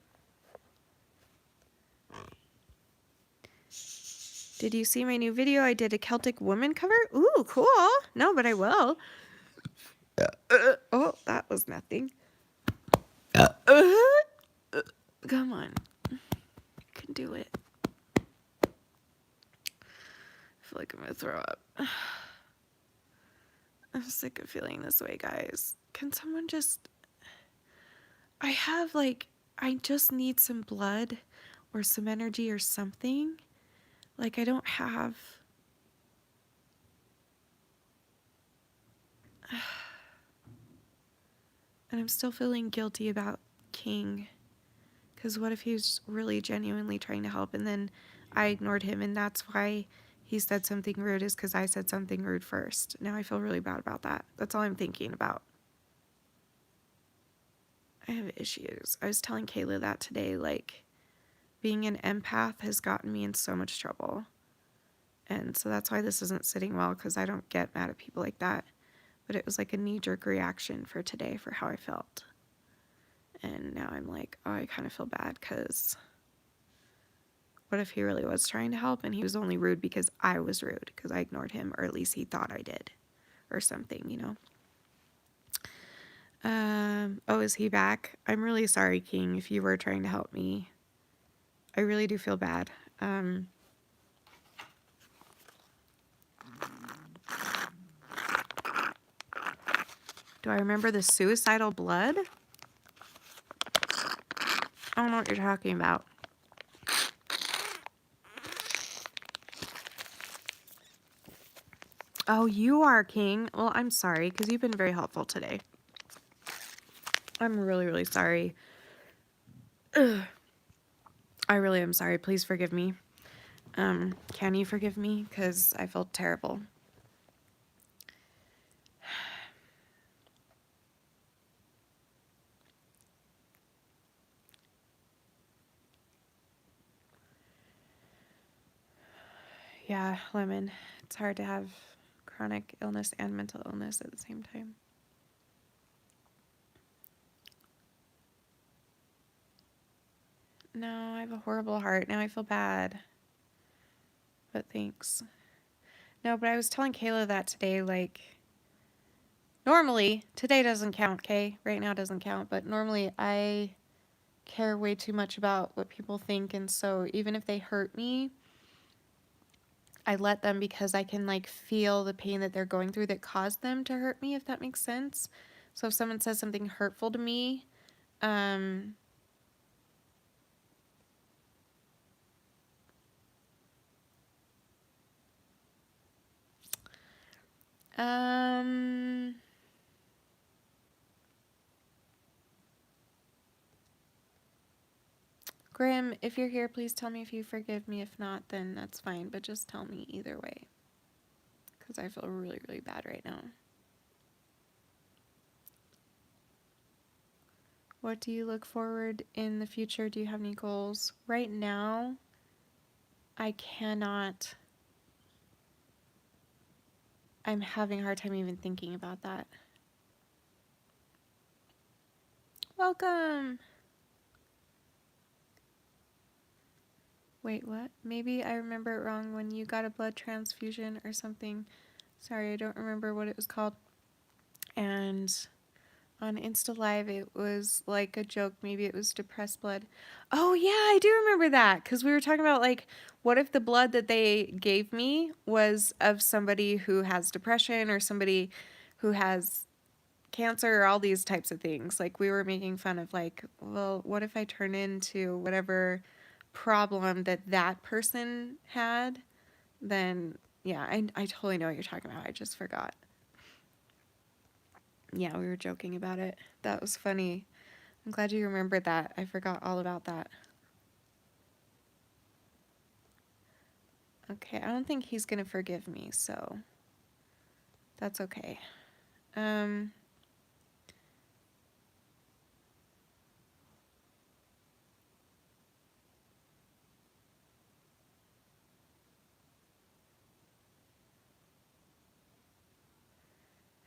Did you see my new video? I did a Celtic woman cover. Ooh, cool. No, but I will. Oh, that was nothing. Come on. You can do it. I feel like I'm going to throw up. I'm sick of feeling this way, guys. Can someone just... I just need some blood or some energy or something. Like, I don't have... And I'm still feeling guilty about King. Because what if he's really genuinely trying to help and then I ignored him and that's why he said something rude is because I said something rude first. Now I feel really bad about that. That's all I'm thinking about. I have issues. I was telling Kayla that today, like, being an empath has gotten me in so much trouble. And so that's why this isn't sitting well, because I don't get mad at people like that. But it was like a knee-jerk reaction for today for how I felt. And now I'm like, oh, I kind of feel bad, because what if he really was trying to help and he was only rude because I was rude, because I ignored him, or at least he thought I did, or something, you know? Oh, is he back? I'm really sorry, King, if you were trying to help me. I really do feel bad. Do I remember the suicidal blood? I don't know what you're talking about. Oh, you are, King. Well, I'm sorry, because you've been very helpful today. I'm really, really sorry. Ugh. I really am sorry. Please forgive me. Can you forgive me? Because I felt terrible. Yeah, Lemon. It's hard to have chronic illness and mental illness at the same time. No, I have a horrible heart. Now I feel bad. But thanks. No, but I was telling Kayla that today, like, normally, today doesn't count, okay? Right now doesn't count, but normally I care way too much about what people think, and so even if they hurt me, I let them, because I can, like, feel the pain that they're going through that caused them to hurt me, if that makes sense. So if someone says something hurtful to me, um, um, Grim, if you're here, please tell me if you forgive me. If not, then that's fine, but just tell me either way, because I feel really, really bad right now. What do you look forward in the future? Do you have any goals? Right now, I cannot. I'm having a hard time even thinking about that. Welcome! Wait, what? Maybe I remember it wrong when you got a blood transfusion or something. Sorry, I don't remember what it was called. And on Insta Live, it was like a joke. Maybe it was depressed blood. Oh, yeah, I do remember that. Because we were talking about, like, what if the blood that they gave me was of somebody who has depression or somebody who has cancer or all these types of things. Like, we were making fun of, like, well, what if I turn into whatever problem that that person had? Then, yeah, I totally know what you're talking about. I just forgot. Yeah, we were joking about it. That was funny. I'm glad you remembered that. I forgot all about that. Okay, I don't think he's gonna forgive me, so that's okay.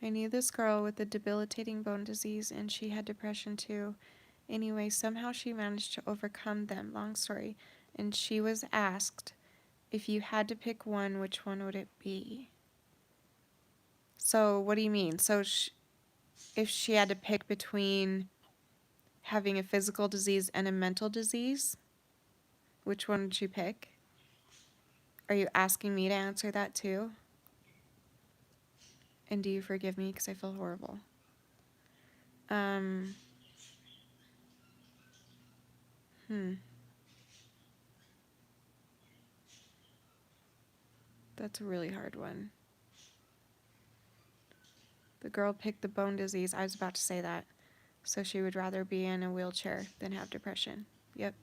I knew this girl with a debilitating bone disease, and she had depression too. Anyway, somehow she managed to overcome them. Long story. And she was asked, if you had to pick one, which one would it be? So, what do you mean? So, if she had to pick between having a physical disease and a mental disease, which one would she pick? Are you asking me to answer that too? And do you forgive me because I feel horrible? Hmm. That's a really hard one. The girl picked the bone disease. I was about to say that. So she would rather be in a wheelchair than have depression. Yep.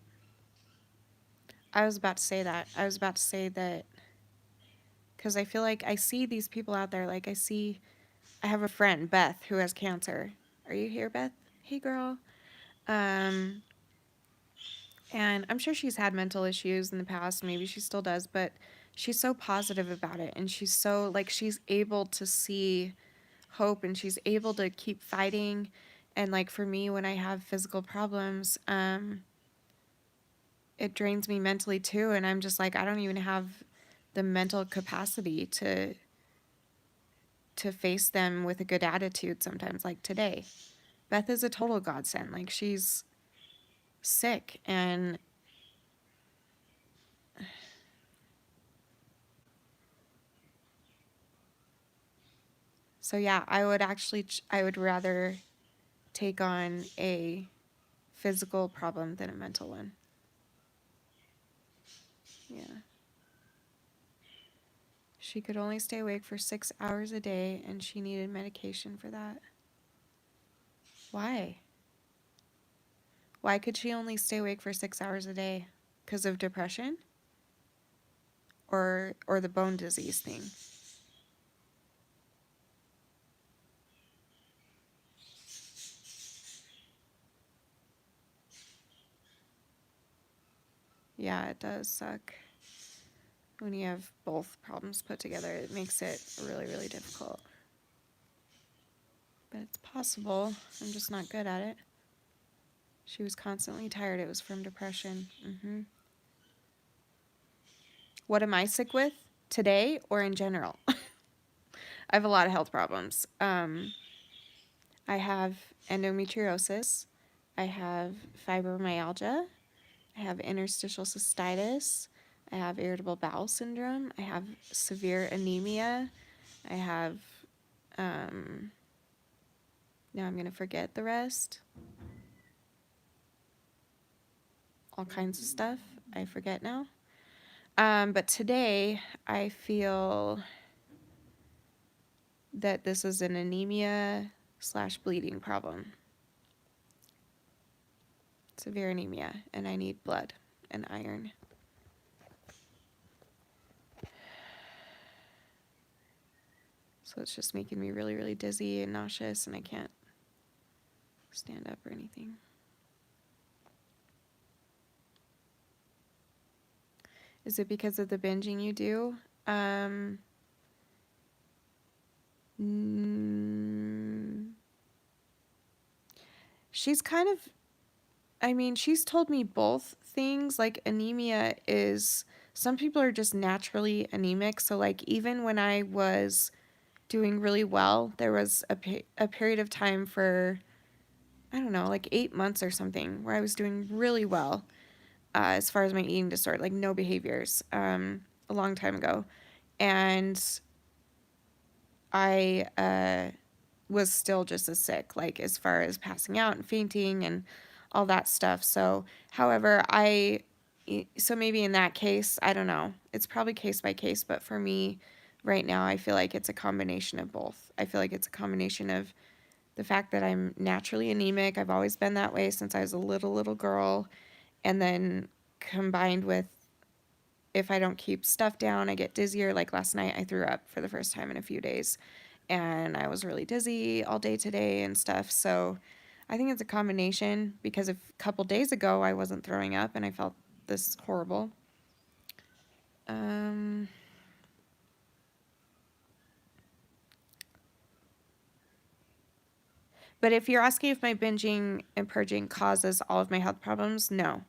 I was about to say that. I was about to say that because I feel like I see these people out there. Like, I have a friend, Beth, who has cancer. Are you here, Beth? Hey, girl. Um, And I'm sure she's had mental issues in the past. Maybe she still does, but she's so positive about it. And she's so, like, she's able to see hope and she's able to keep fighting. And, like, for me, when I have physical problems, it drains me mentally too. And I'm just like, I don't even have the mental capacity to face them with a good attitude sometimes, like today. Beth is a total godsend. Like, she's sick and so yeah, I would rather take on a physical problem than a mental one. Yeah. She could only stay awake for 6 hours a day and she needed medication for that. Why? Why could she only stay awake for 6 hours a day? Because of depression? Or the bone disease thing? Yeah, it does suck. When you have both problems put together, it makes it really, really difficult. But it's possible. I'm just not good at it. She was constantly tired. It was from depression. What am I sick with? Today or in general? I have a lot of health problems. I have endometriosis. I have fibromyalgia. I have interstitial cystitis. I have irritable bowel syndrome. I have severe anemia. I have, now I'm going to forget the rest. All kinds of stuff. I forget now. But today I feel that this is an anemia / bleeding problem. Severe anemia, and I need blood and iron. So it's just making me really, really dizzy and nauseous, and I can't stand up or anything. Is it because of the binging you do? She's kind of, I mean, she's told me both things. Like, anemia is, some people are just naturally anemic. So, like, even when I was doing really well, there was a period of time for, I don't know, like 8 months or something, where I was doing really well as far as my eating disorder, like no behaviors, a long time ago. And I was still just as sick, like as far as passing out and fainting and all that stuff. So, however, so maybe in that case, I don't know. It's probably case by case, but for me right now, I feel like it's a combination of both. I feel like it's a combination of the fact that I'm naturally anemic. I've always been that way since I was a little girl. And then combined with, if I don't keep stuff down, I get dizzier. Like last night, I threw up for the first time in a few days. And I was really dizzy all day today and stuff. So I think it's a combination, because a couple days ago, I wasn't throwing up and I felt this horrible. But if you're asking if my binging and purging causes all of my health problems, no.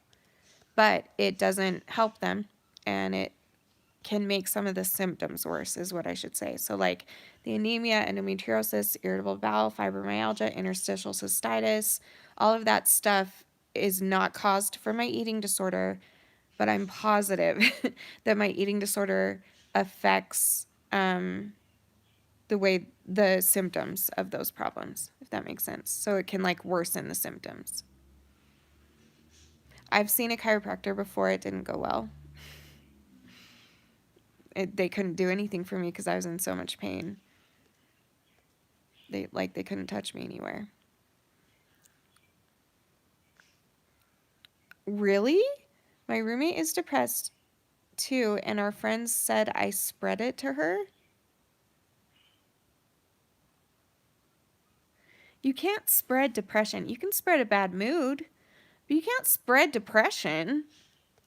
But it doesn't help them, and it can make some of the symptoms worse, is what I should say. So, like the anemia, endometriosis, irritable bowel, fibromyalgia, interstitial cystitis, all of that stuff is not caused from my eating disorder, but I'm positive that my eating disorder affects the way, the symptoms of those problems, if that makes sense. So it can like worsen the symptoms. I've seen a chiropractor before. It didn't go well. They couldn't do anything for me because I was in so much pain. They couldn't touch me anywhere. Really? My roommate is depressed too, and our friends said I spread it to her. You can't spread depression. You can spread a bad mood. But you can't spread depression.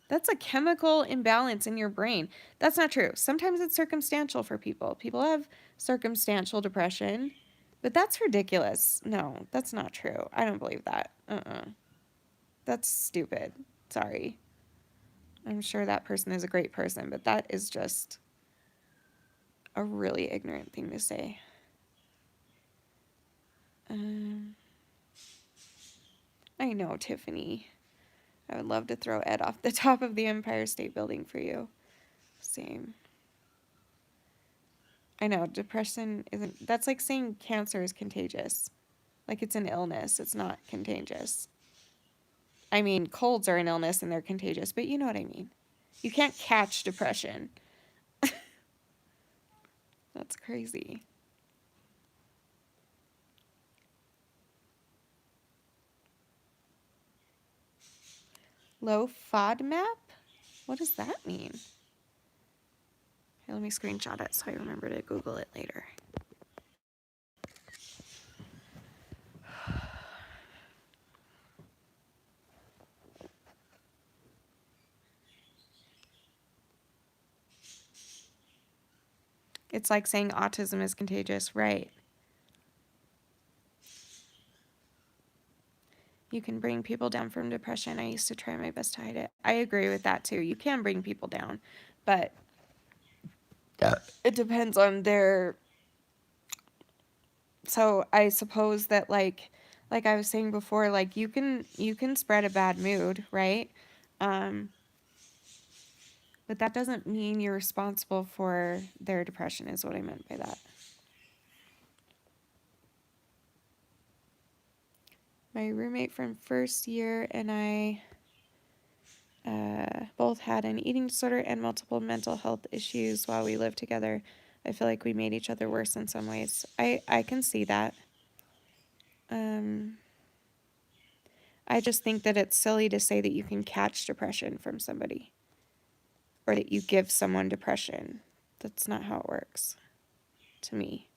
That's a chemical imbalance in your brain. That's not true. Sometimes it's circumstantial for people. People have circumstantial depression, but that's ridiculous. No, that's not true. I don't believe that. That's stupid. Sorry. I'm sure that person is a great person, but that is just a really ignorant thing to say. I know, Tiffany. I would love to throw Ed off the top of the Empire State Building for you. Same. I know, depression isn't, that's like saying cancer is contagious. Like it's an illness, it's not contagious. I mean, colds are an illness and they're contagious, but you know what I mean. You can't catch depression. That's crazy. Low FODMAP? What does that mean? Here, let me screenshot it so I remember to Google it later. It's like saying autism is contagious, right? You can bring people down from depression. I used to try my best to hide it. I agree with that too. You can bring people down, but it depends on their. So I suppose that like I was saying before, like you can spread a bad mood, right? But that doesn't mean you're responsible for their depression, is what I meant by that. My roommate from first year and I both had an eating disorder and multiple mental health issues while we lived together. I feel like we made each other worse in some ways. I can see that. I just think that it's silly to say that you can catch depression from somebody or that you give someone depression. That's not how it works to me.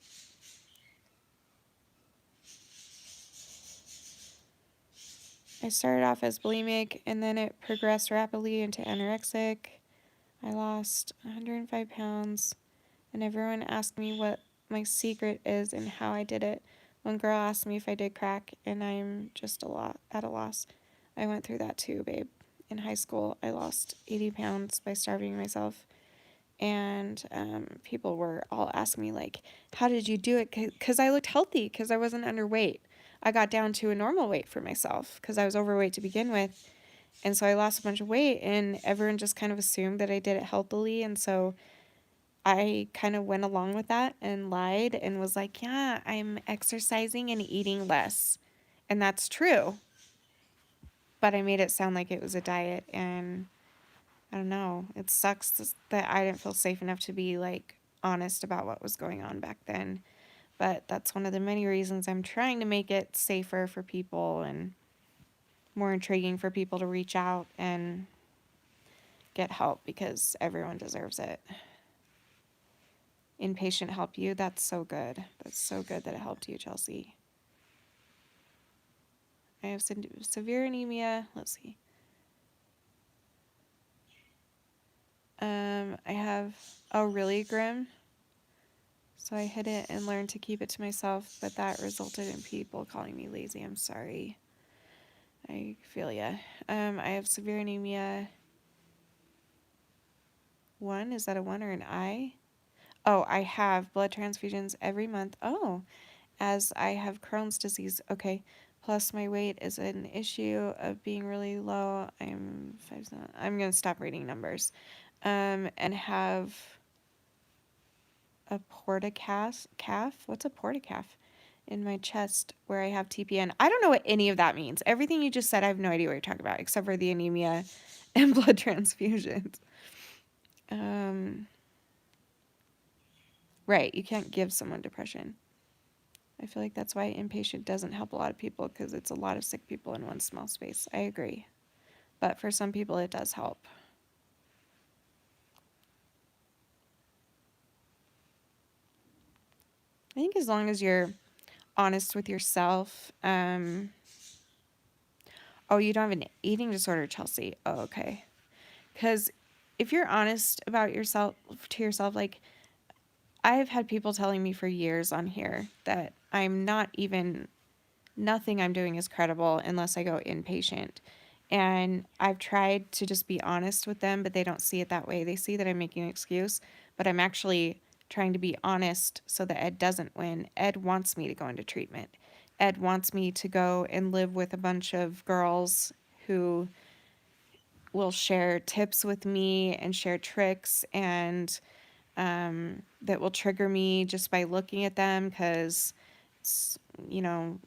I started off as bulimic and then it progressed rapidly into anorexic. I lost 105 pounds and everyone asked me what my secret is and how I did it. One girl asked me if I did crack and I'm just at a loss. I went through that too, babe. In high school, I lost 80 pounds by starving myself. And people were all asking me, like, how did you do it? Because I looked healthy, because I wasn't underweight. I got down to a normal weight for myself, because I was overweight to begin with. And so I lost a bunch of weight, and everyone just kind of assumed that I did it healthily. And so I kind of went along with that and lied and was like, yeah, I'm exercising and eating less. And that's true. But I made it sound like it was a diet, and I don't know. It sucks that I didn't feel safe enough to be like honest about what was going on back then. But that's one of the many reasons I'm trying to make it safer for people and more intriguing for people to reach out and get help because everyone deserves it. Inpatient help you. That's so good. That's so good that it helped you, Chelsea. I have severe anemia. Let's see. I have, oh, really, Grim? So I hid it and learned to keep it to myself, but that resulted in people calling me lazy. I'm sorry. I feel ya. I have severe anemia. 1, is that a 1 or an I? Oh, I have blood transfusions every month. Oh, as I have Crohn's disease. Okay. Plus my weight is an issue of being really low. I'm going to stop reading numbers. And have a calf. What's a portacalf? In my chest where I have TPN. I don't know what any of that means. Everything you just said, I have no idea what you're talking about, except for the anemia and blood transfusions. Right, you can't give someone depression. I feel like that's why inpatient doesn't help a lot of people because it's a lot of sick people in one small space. I agree. But for some people, it does help. I think as long as you're honest with yourself. Oh, you don't have an eating disorder, Chelsea. Oh, okay. Because if you're honest about yourself to yourself, like I've had people telling me for years on here that I'm not even, nothing I'm doing is credible unless I go inpatient. And I've tried to just be honest with them, but they don't see it that way. They see that I'm making an excuse, but I'm actually trying to be honest so that Ed doesn't win. Ed wants me to go into treatment. Ed wants me to go and live with a bunch of girls who will share tips with me and share tricks and that will trigger me just by looking at them because it's, you know,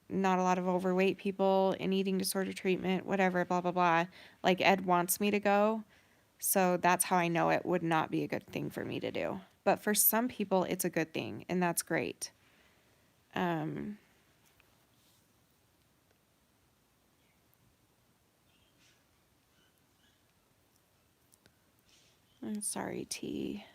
not a lot of overweight people in eating disorder treatment, whatever, blah, blah, blah. Like Ed wants me to go. So that's how I know it would not be a good thing for me to do. But for some people, it's a good thing, and that's great. I'm sorry, T.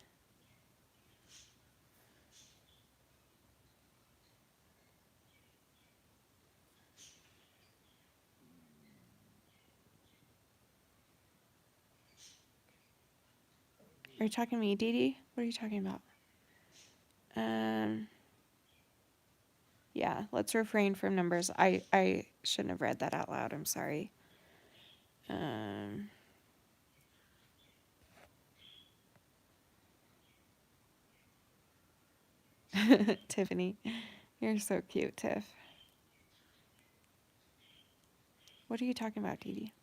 Are you talking to me, Dee Dee? What are you talking about? Um, yeah, let's refrain from numbers. I shouldn't have read that out loud. I'm sorry. Um, Tiffany, you're so cute, Tiff. What are you talking about, Dee Dee?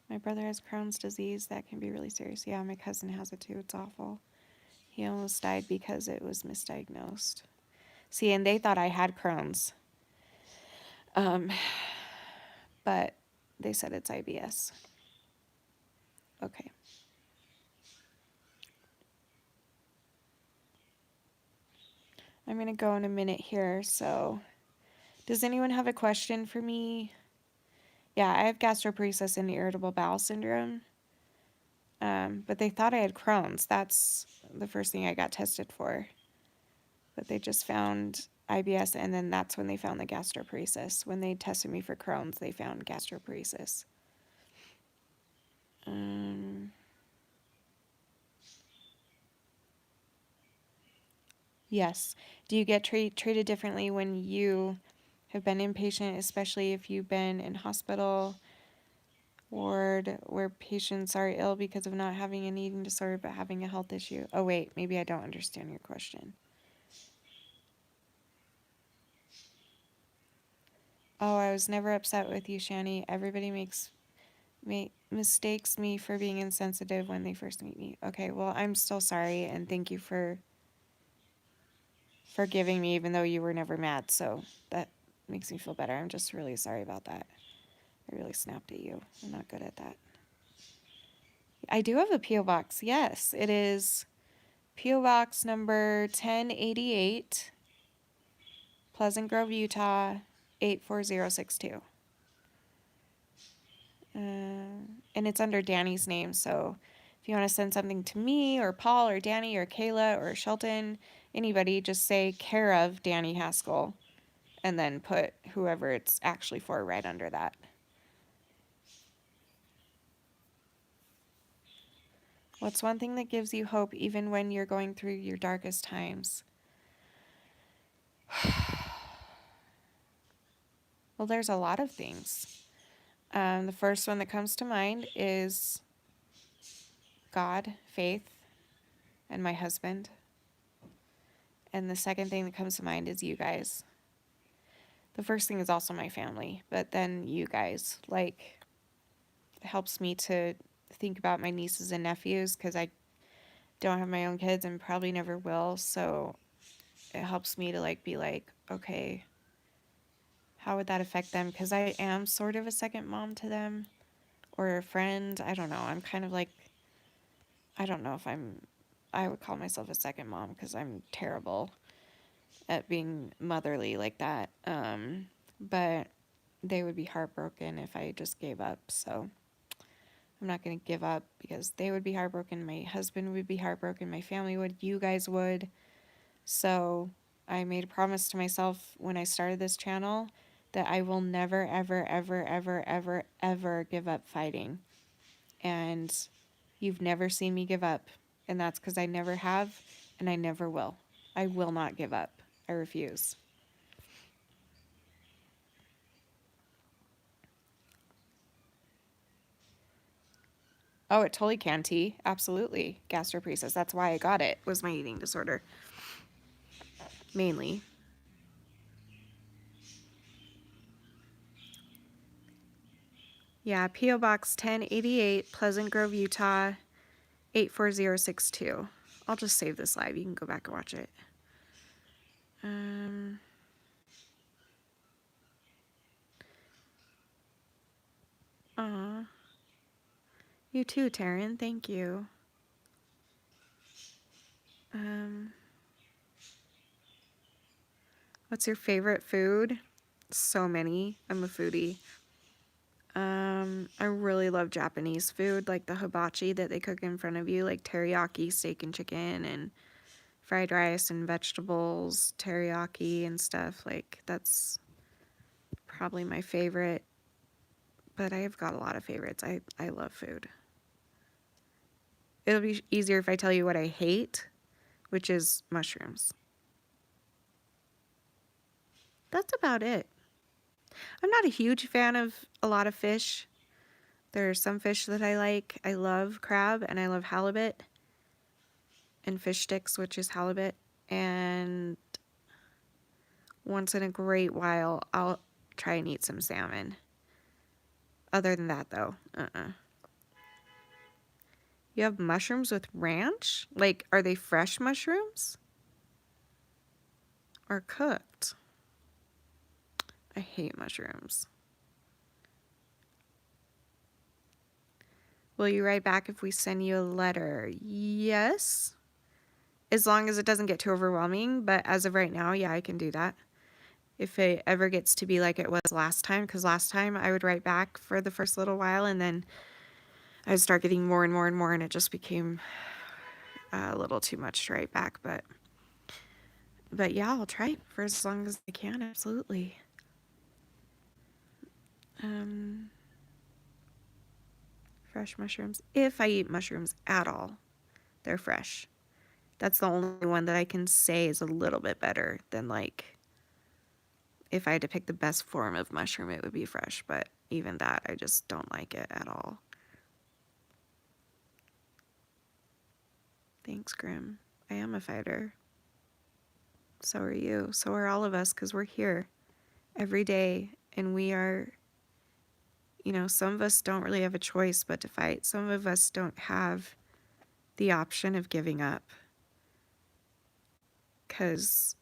My brother has Crohn's disease. That can be really serious. Yeah, my cousin has it too. It's awful. He almost died because it was misdiagnosed. See, and they thought I had Crohn's. Um, but they said it's IBS. Okay. I'm going to go in a minute here. So, does anyone have a question for me? Yeah, I have gastroparesis and irritable bowel syndrome. But they thought I had Crohn's. That's the first thing I got tested for. But they just found IBS, and then that's when they found the gastroparesis. When they tested me for Crohn's, they found gastroparesis. Yes. Do you get treated differently when you have been inpatient, especially if you've been in hospital ward where patients are ill because of not having an eating disorder but having a health issue? Oh, wait, maybe I don't understand your question. Oh, I was never upset with you, Shanny. Everybody mistakes me for being insensitive when they first meet me. Okay, well, I'm still sorry, and thank you for forgiving me even though you were never mad. So that makes me feel better. I'm just really sorry about that. I really snapped at you. I'm not good at that. I do have a P.O. box. Yes, it is P.O. box number 1088, Pleasant Grove, Utah 84062. And it's under Danny's name. So if you want to send something to me or Paul or Danny or Kayla or Shelton, anybody, just say care of Danny Haskell and then put whoever it's actually for right under that. What's one thing that gives you hope even when you're going through your darkest times? Well, there's a lot of things. The first one that comes to mind is God, faith, and my husband. And the second thing that comes to mind is you guys. The first thing is also my family, but then you guys. Like, it helps me to think about my nieces and nephews because I don't have my own kids and probably never will. So it helps me to like be like, okay, how would that affect them? Because I am sort of a second mom to them or a friend. I don't know. I'm kind of like, I don't know if I would call myself a second mom because I'm terrible at being motherly like that. But they would be heartbroken if I just gave up. So I'm not going to give up because they would be heartbroken. My husband would be heartbroken. My family would. You guys would. So I made a promise to myself when I started this channel that I will never, ever, ever, ever, ever, ever give up fighting. And you've never seen me give up. And that's because I never have and I never will. I will not give up. I refuse. Oh, it totally can, T. Absolutely. Gastroparesis. That's why I got it, was my eating disorder. Mainly. Yeah, P.O. Box 1088, Pleasant Grove, Utah, 84062. I'll just save this live. You can go back and watch it. Aw. You too, Taryn. Thank you. What's your favorite food? So many. I'm a foodie. I really love Japanese food, like the hibachi that they cook in front of you, like teriyaki steak and chicken and fried rice and vegetables, teriyaki and stuff. Like, that's probably my favorite. But I have got a lot of favorites. I love food. It'll be easier if I tell you what I hate, which is mushrooms. That's about it. I'm not a huge fan of a lot of fish. There are some fish that I like. I love crab and I love halibut and fish sticks, which is halibut. And once in a great while, I'll try and eat some salmon. Other than that, though, You have mushrooms with ranch? Like, are they fresh mushrooms? Or cooked? I hate mushrooms. Will you write back if we send you a letter? Yes. As long as it doesn't get too overwhelming. But as of right now, yeah, I can do that. If it ever gets to be like it was last time, because last time I would write back for the first little while and then I would start getting more and more and more and it just became a little too much to write back. But yeah, I'll try for as long as I can, absolutely. Fresh mushrooms. If I eat mushrooms at all, they're fresh. That's the only one that I can say is a little bit better than, like, if I had to pick the best form of mushroom, it would be fresh. But even that, I just don't like it at all. Thanks, Grim. I am a fighter. So are you. So are all of us, because we're here every day. And we are, some of us don't really have a choice but to fight. Some of us don't have the option of giving up. Because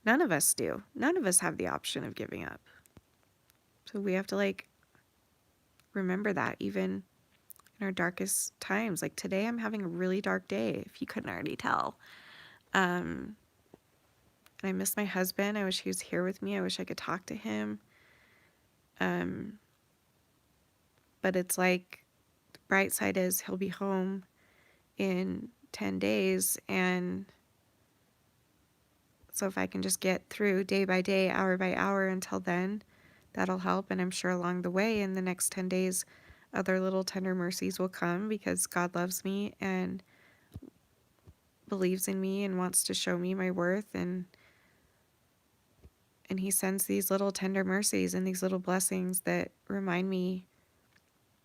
none of us do. None of us have the option of giving up. So we have to, remember that even in our darkest times. Like today, I'm having a really dark day, if you couldn't already tell. And I miss my husband. I wish he was here with me. I wish I could talk to him. But it's like, the bright side is he'll be home in 10 days. And so if I can just get through day by day, hour by hour until then, that'll help. And I'm sure along the way in the next 10 days, other little tender mercies will come because God loves me and believes in me and wants to show me my worth. And he sends these little tender mercies and these little blessings that remind me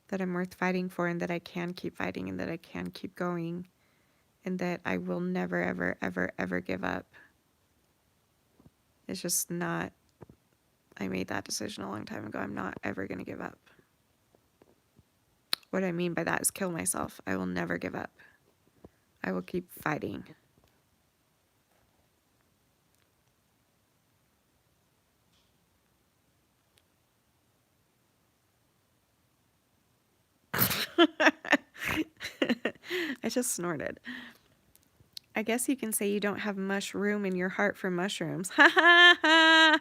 that I'm worth fighting for and that I can keep fighting and that I can keep going and that I will never, ever, ever, ever give up. It's just not, I made that decision a long time ago. I'm not ever going to give up. What I mean by that is kill myself. I will never give up. I will keep fighting. I just snorted. I guess you can say you don't have much room in your heart for mushrooms. Ha ha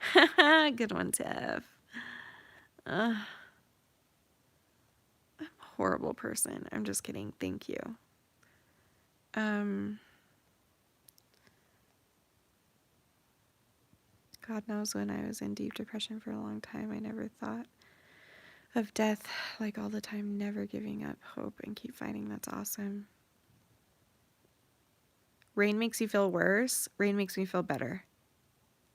ha! Good one, Tiff. I'm a horrible person. I'm just kidding. Thank you. God knows when I was in deep depression for a long time, I never thought of death like all the time, never giving up hope and keep fighting. That's awesome. Rain makes you feel worse. Rain makes me feel better.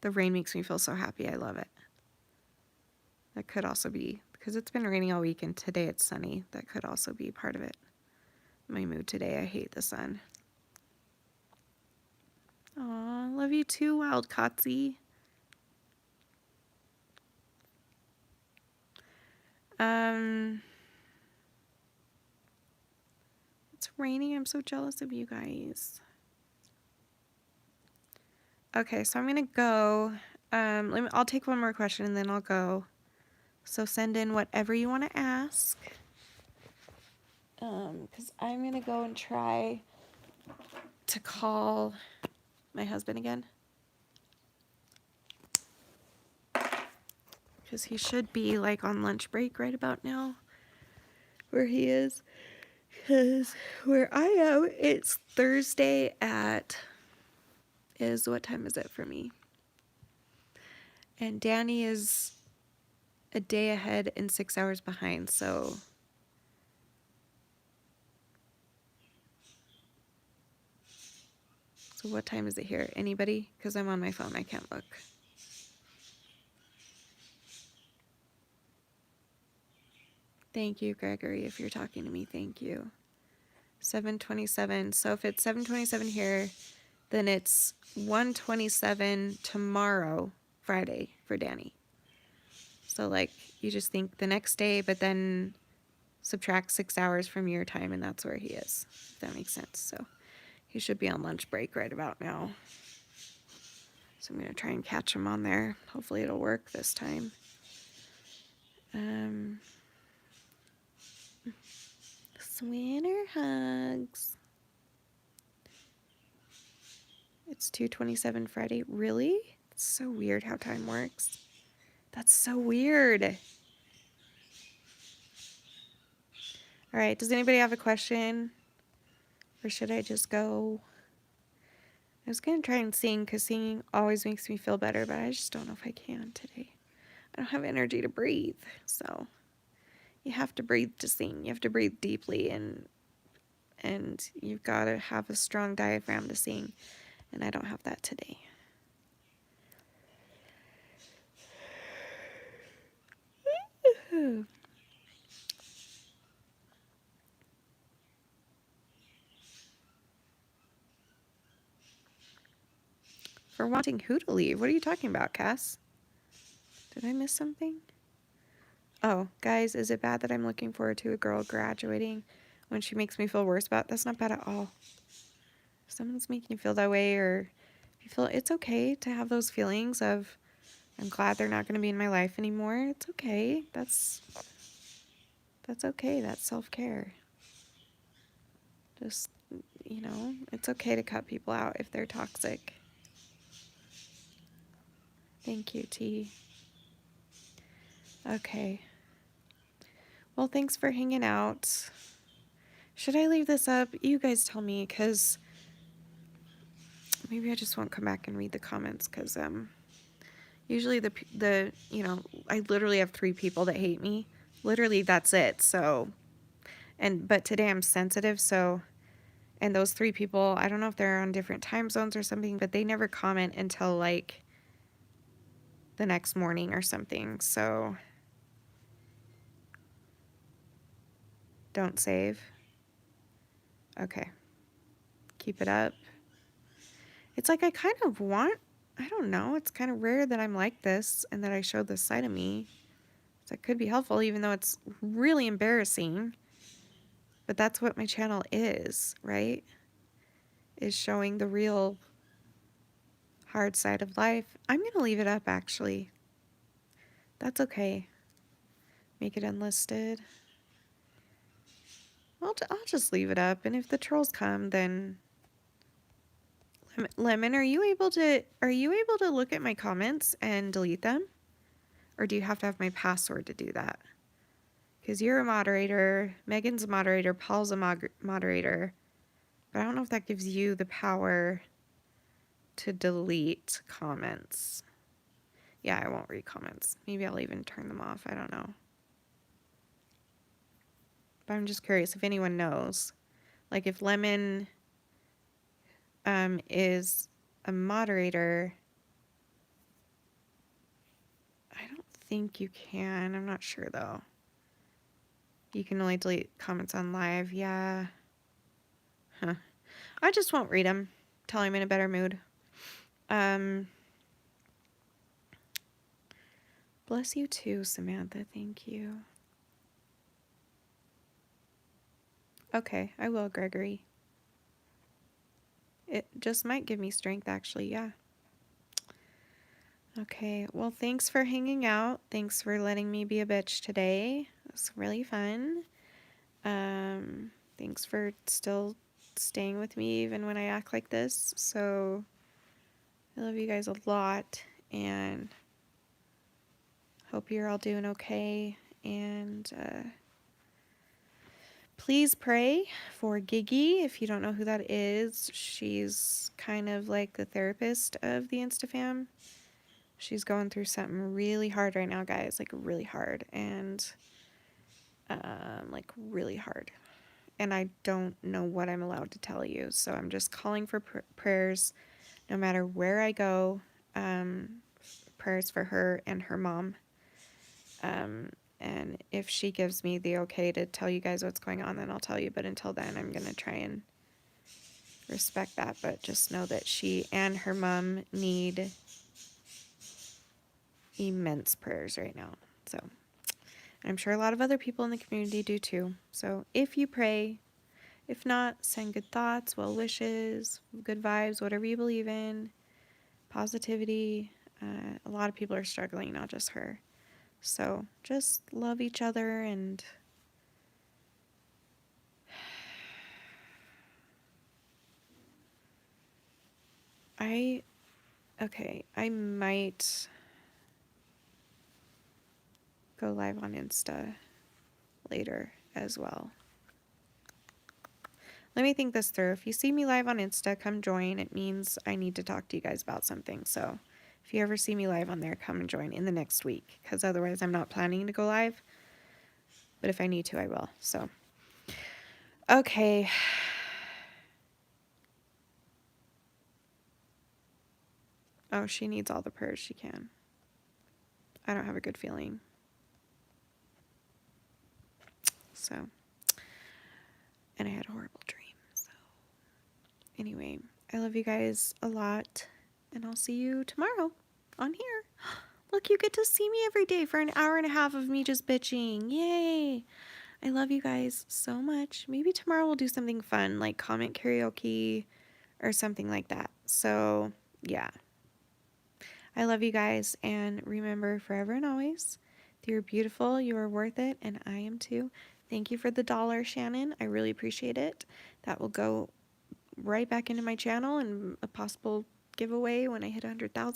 The rain makes me feel so happy. I love it. That could also be, because it's been raining all week and today it's sunny. That could also be part of it. My mood today, I hate the sun. Aw, love you too, Wild Cotsy. It's raining. I'm so jealous of you guys. Okay, so I'm gonna go. I'll take one more question and then I'll go. So send in whatever you want to ask. Because I'm gonna go and try to call my husband again. Because he should be like on lunch break right about now. Where he is. Because where I am, it's Thursday what time is it for me? And Danny is a day ahead and 6 hours behind, so what time is it here? Anybody? Because I'm on my phone, I can't look. Thank you, Gregory, if you're talking to me, thank you. 7:27. So if it's 7:27 here, then it's 1:27 tomorrow, Friday, for Danny. So like you just think the next day, but then subtract 6 hours from your time, and that's where he is. If that makes sense. So he should be on lunch break right about now. So I'm gonna try and catch him on there. Hopefully it'll work this time. Winter hugs. It's 2:27 Friday. Really? It's so weird how time works. That's so weird. All right, does anybody have a question? Or should I just go? I was going to try and sing because singing always makes me feel better, but I just don't know if I can today. I don't have energy to breathe, so you have to breathe to sing. You have to breathe deeply, and you've got to have a strong diaphragm to sing, and I don't have that today. For wanting who to leave? What are you talking about, Cass? Did I miss something? Oh, guys, is it bad that I'm looking forward to a girl graduating when she makes me feel worse about it? That's not bad at all. If someone's making you feel that way, or if you feel it's okay to have those feelings of, I'm glad they're not going to be in my life anymore. It's okay. That's okay. That's self-care. Just, it's okay to cut people out if they're toxic. Thank you, T. Okay. Well, thanks for hanging out. Should I leave this up? You guys tell me, because maybe I just won't come back and read the comments, because usually I literally have 3 people that hate me. Literally, that's it. So, but today I'm sensitive, so, and those 3 people, I don't know if they're on different time zones or something, but they never comment until like the next morning or something. So don't save. Okay. Keep it up. It's like I kind of I don't know, it's kind of rare that I'm like this and that I show this side of me. So it could be helpful, even though it's really embarrassing. But that's what my channel is, right? Is showing the real hard side of life. I'm going to leave it up, actually. That's okay. Make it unlisted. I'll just leave it up, and if the trolls come, then Lemon, are you able to look at my comments and delete them? Or do you have to have my password to do that? Because you're a moderator, Megan's a moderator, Paul's a moderator. But I don't know if that gives you the power to delete comments. Yeah, I won't read comments. Maybe I'll even turn them off. I don't know. But I'm just curious if anyone knows. Like if Lemon is a moderator. I don't think you can. I'm not sure though. You can only delete comments on live. Yeah. Huh. I just won't read them till I'm in a better mood. Bless you too, Samantha. Thank you. Okay, I will, Gregory. It just might give me strength, actually. Yeah. Okay, well, thanks for hanging out. Thanks for letting me be a bitch today. It was really fun. Thanks for still staying with me even when I act like this. So, I love you guys a lot and hope you're all doing okay. And please pray for Gigi. If you don't know who that is, she's kind of like the therapist of the InstaFam. She's going through something really hard right now, guys. Like really hard. And like really hard. And I don't know what I'm allowed to tell you. So I'm just calling for prayers no matter where I go. Prayers for her and her mom. And if she gives me the okay to tell you guys what's going on, then I'll tell you. But until then, I'm going to try and respect that. But just know that she and her mom need immense prayers right now. So I'm sure a lot of other people in the community do too. So if you pray, if not, send good thoughts, well wishes, good vibes, whatever you believe in, positivity. A lot of people are struggling, not just her. So just love each other and I might go live on Insta later as well. Let me think this through. If you see me live on Insta, come join. It means I need to talk to you guys about something. So if you ever see me live on there, come and join in the next week. Because otherwise I'm not planning to go live. But if I need to, I will. So, okay. Oh, she needs all the prayers she can. I don't have a good feeling. So, and I had a horrible dream. So, anyway, I love you guys a lot. And I'll see you tomorrow on here. Look, you get to see me every day for an hour and a half of me just bitching. Yay! I love you guys so much. Maybe tomorrow we'll do something fun, like comment karaoke or something like that. So, yeah. I love you guys, and remember forever and always, you're beautiful, you are worth it, and I am too. Thank you for the $1, Shannon. I really appreciate it. That will go right back into my channel and a possible giveaway when I hit 100,000.